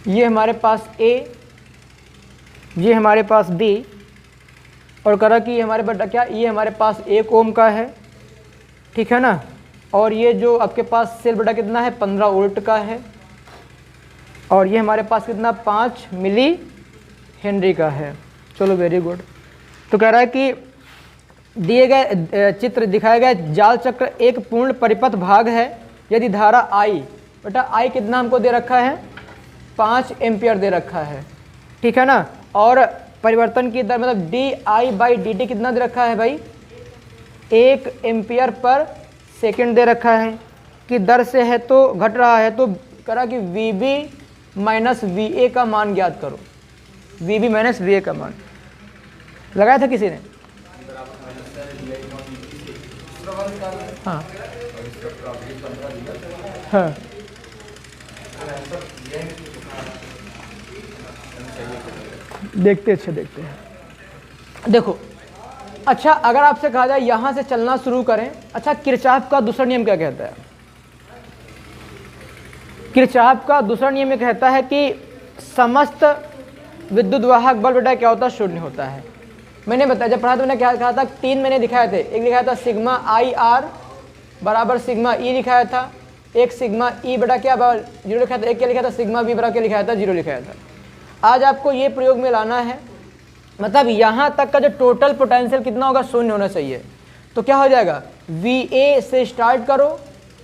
ये हमारे पास A, ये हमारे पास B, और करा कि ये हमारे बेटा क्या, ये हमारे पास 1 ओम का है, ठीक है ना। और ये जो आपके पास सेल बेटा कितना है, 15 वोल्ट का है, और ये हमारे पास कितना 5 मिली हेनरी का है। चलो वेरी गुड। तो कह रहा है कि दिए गए चित्र दिखाया गया जाल चक्र एक पूर्ण परिपथ भाग है यदि धारा I, बेटा I कितना हमको दे रखा है, 5 एम्पियर दे रखा है, ठीक है ना। और परिवर्तन की दर मतलब di/dt कितना दे रखा है भाई, 1 एम्पियर पर सेकंड दे रखा है कि दर से है तो घट रहा है। तो करा कि VB माइनस VA का मान ज्ञात करो। VB माइनस VA का मान लगाया था किसी ने? हाँ हाँ देखते अच्छे देखते हैं। देखो अच्छा, अगर आपसे कहा जाए यहां से चलना शुरू करें, अच्छा किरचॉफ का दूसरा नियम क्या कहता है? किरचॉफ का दूसरा नियम ये कहता है कि समस्त विद्युत वाहक बल बेटा क्या होता है, शून्य होता है। मैंने बताया जब पढ़ा तो मैंने क्या कहा था, 3 मैंने दिखाए थे। एक दिखाया था सिग्मा IR बराबर सिग्मा E लिखाया था, एक सिग्मा E बेटा क्या बराबर 0 लिखा था, एक क्या लिखा था सिग्मा B बराबर क्या लिखाया था, 0 लिखाया था। आज आपको ये प्रयोग में लाना है, मतलब यहाँ तक का जो टोटल पोटेंशियल कितना होगा, शून्य होना चाहिए। तो क्या हो जाएगा, VA से स्टार्ट करो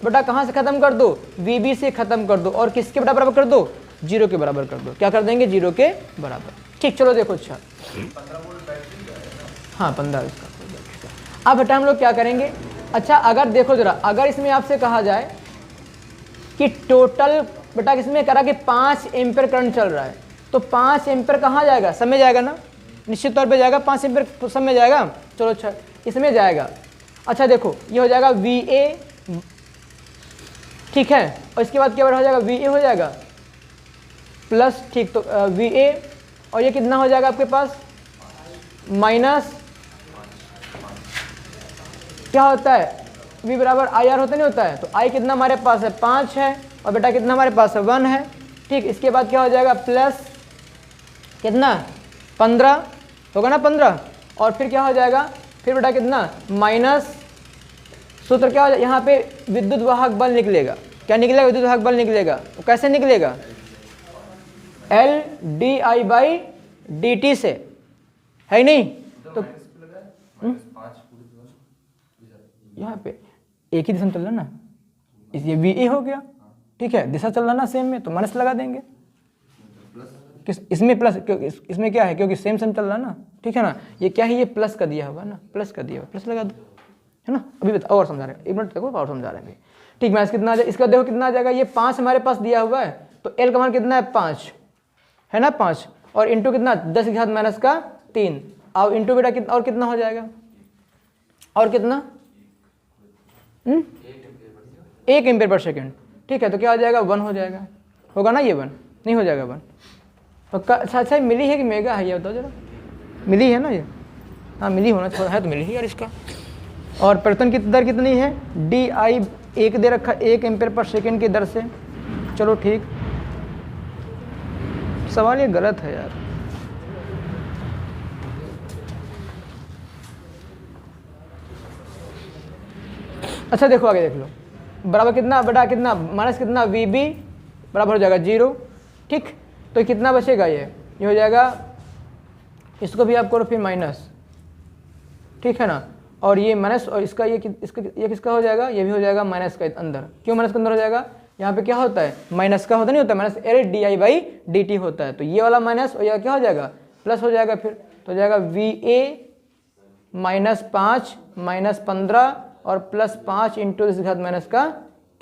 बेटा, कहाँ से ख़त्म कर दो, VB से ख़त्म कर दो, और किसके बराबर कर दो, 0 के बराबर कर दो। क्या कर देंगे, 0 के बराबर। ठीक, चलो देखो। अच्छा हाँ 15 इसका। अब बेटा हम लोग क्या करेंगे, अच्छा अगर देखो जरा, अगर इसमें आपसे कहा जाए कि टोटल बेटा इसमें करा कि 5 एम्पीयर करंट चल रहा है, तो 5 एम्पीयर कहाँ जाएगा, समय जाएगा ना, निश्चित तौर पे जाएगा, 5 एम्पीयर समय जाएगा। चलो अच्छा इसमें जाएगा। अच्छा देखो ये हो जाएगा VA, ठीक है, और इसके बाद क्या हो जाएगा, VA हो जाएगा प्लस, ठीक, तो VA, और ये कितना हो जाएगा आपके पास माइनस, क्या होता है V बराबर IR होता नहीं होता है, तो I कितना हमारे पास है 5 है, और बेटा कितना हमारे पास है 1 है। ठीक, इसके बाद क्या हो जाएगा प्लस कितना 15 होगा ना, 15, और फिर क्या हो जाएगा, फिर बेटा कितना माइनस, सूत्र क्या हो जाएगा, यहाँ पे विद्युत वाहक बल निकलेगा। क्या निकलेगा, विद्युत वाहक बल निकलेगा। वो कैसे निकलेगा, LDI/dt से, है ही नहीं, तो यहाँ पे एक ही दिशा में चल रहा ना, ये VA हो गया, ठीक है, दिशा चल रहा ना सेम में, तो माइनस लगा देंगे। किस इसमें प्लस, क्योंकि इसमें क्या है, क्योंकि सेम चल रहा ना, ठीक है ना, ये क्या है, ये प्लस का दिया होगा ना, प्लस का दिया होगा, प्लस लगा दो, है ना। अभी बताओ और समझा रहे हैं, 1 मिनट देखो और समझा रहे हैं। ठीक, माइनस कितना आ जाएगा, इसका देखो कितना आ जाएगा, ये 5 हमारे पास दिया हुआ है, तो L का मान कितना है 5 है ना, 5, और इंटू कितना 10 की घात माइनस का 3, अब इंटू बेटा कितना, और कितना हो जाएगा, और कितना 1 एम्पीयर पर सेकेंड। ठीक है, तो क्या हो जाएगा 1 हो जाएगा, होगा ना, ये 1 नहीं हो जाएगा 1 तो अच्छा मिली है कि मेगा है, ये बताओ जरा, मिली है ना ये, हाँ मिली होना चाहिए, है तो मिली ही यार इसका। और परिवर्तन की दर कितनी है, DI 1 दे रखा, 1 एम्पीयर पर सेकेंड की दर से। चलो ठीक, सवाल ये गलत है यार, अच्छा देखो आगे देख लो, बराबर कितना बेटा, कितना माइनस कितना, VB बराबर हो जाएगा 0। ठीक, तो ये कितना बचेगा, ये हो जाएगा, इसको भी आप करो फिर माइनस, ठीक है ना, और ये माइनस, और इसका ये किसका हो जाएगा, ये भी हो जाएगा माइनस का अंदर। क्यों माइनस के अंदर हो जाएगा, यहाँ पे क्या होता है माइनस का होता नहीं होता, माइनस LDI/dt होता है, तो ये वाला माइनस और यह क्या हो जाएगा प्लस हो जाएगा, फिर तो हो जाएगा VA माइनस 5 माइनस 15 और प्लस 5 इंटू 10 की घात माइनस का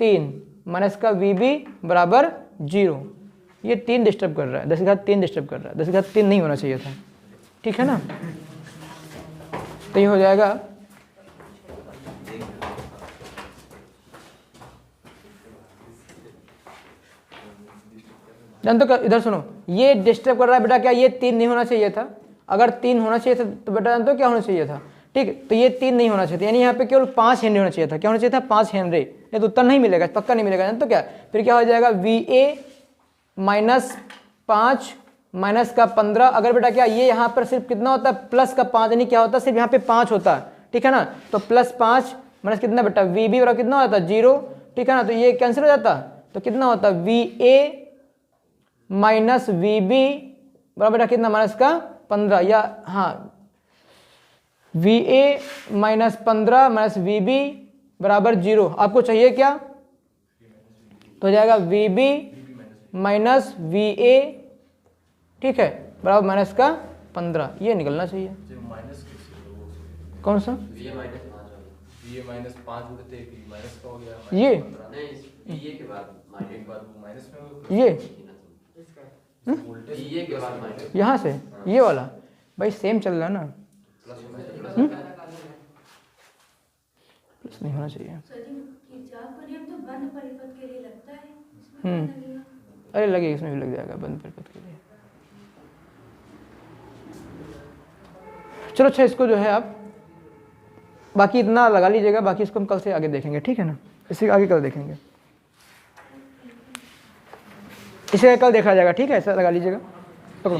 3 माइनस का VB बराबर 0। ये 3 डिस्टर्ब कर रहा है, 10 की घात 3 डिस्टर्ब कर रहा है, 10 की घात 3 नहीं होना चाहिए था, ठीक है ना। तो ये हो जाएगा जानते हो, इधर सुनो, ये डिस्टर्ब कर रहा है बेटा, क्या ये 3 नहीं होना चाहिए था, अगर 3 होना चाहिए था तो बेटा जानते हो क्या होना चाहिए था, ठीक, तो ये 3 नहीं होना चाहिए था, यानी यहाँ पे केवल 5 हेनरी होना चाहिए था। क्या होना चाहिए था, 5 हेनरी, ये तो उत्तर नहीं मिलेगा, पक्का नहीं मिलेगा, जानते हो क्या, फिर क्या हो जाएगा VA माइनस 5 माइनस का 15, अगर बेटा क्या ये यहाँ पर सिर्फ कितना होता है प्लस का 5, यानी क्या होता है सिर्फ यहाँ पे 5 होता है, ठीक है ना। तो प्लस 5 माइनस कितना बेटा वी बी बराबर कितना होता है 0, ठीक है ना। तो ये कैंसिल हो जाता है, तो कितना होता है V A minus V B बराबर बेटा कितना माइनस का 15, या हाँ V A minus 15 minus V B बराबर 0। आपको चाहिए क्या, तो हो जाएगा V B minus V A, ठीक है, बराबर माइनस का 15, ये निकलना चाहिए। कौन सा ये माइनस 5 उड़ते कि माइनस का हो गया, ये नहीं के बाद वो माइनस में हो ये ये के बाद माइनस यहाँ से ये वाला भाई सेम चल रहा है ना, प्लस नहीं होना चाहिए। अरे लगेगा, इसमें भी लग जाएगा बंद परिपथ के लिए। चलो अच्छा, इसको जो है आप बाकी इतना लगा लीजिएगा, बाकी इसको हम कल से आगे देखेंगे, ठीक है ना। इसे आगे कल देखेंगे, इसे कल देखा जाएगा, ठीक है, ऐसा लगा लीजिएगा, पकड़ो।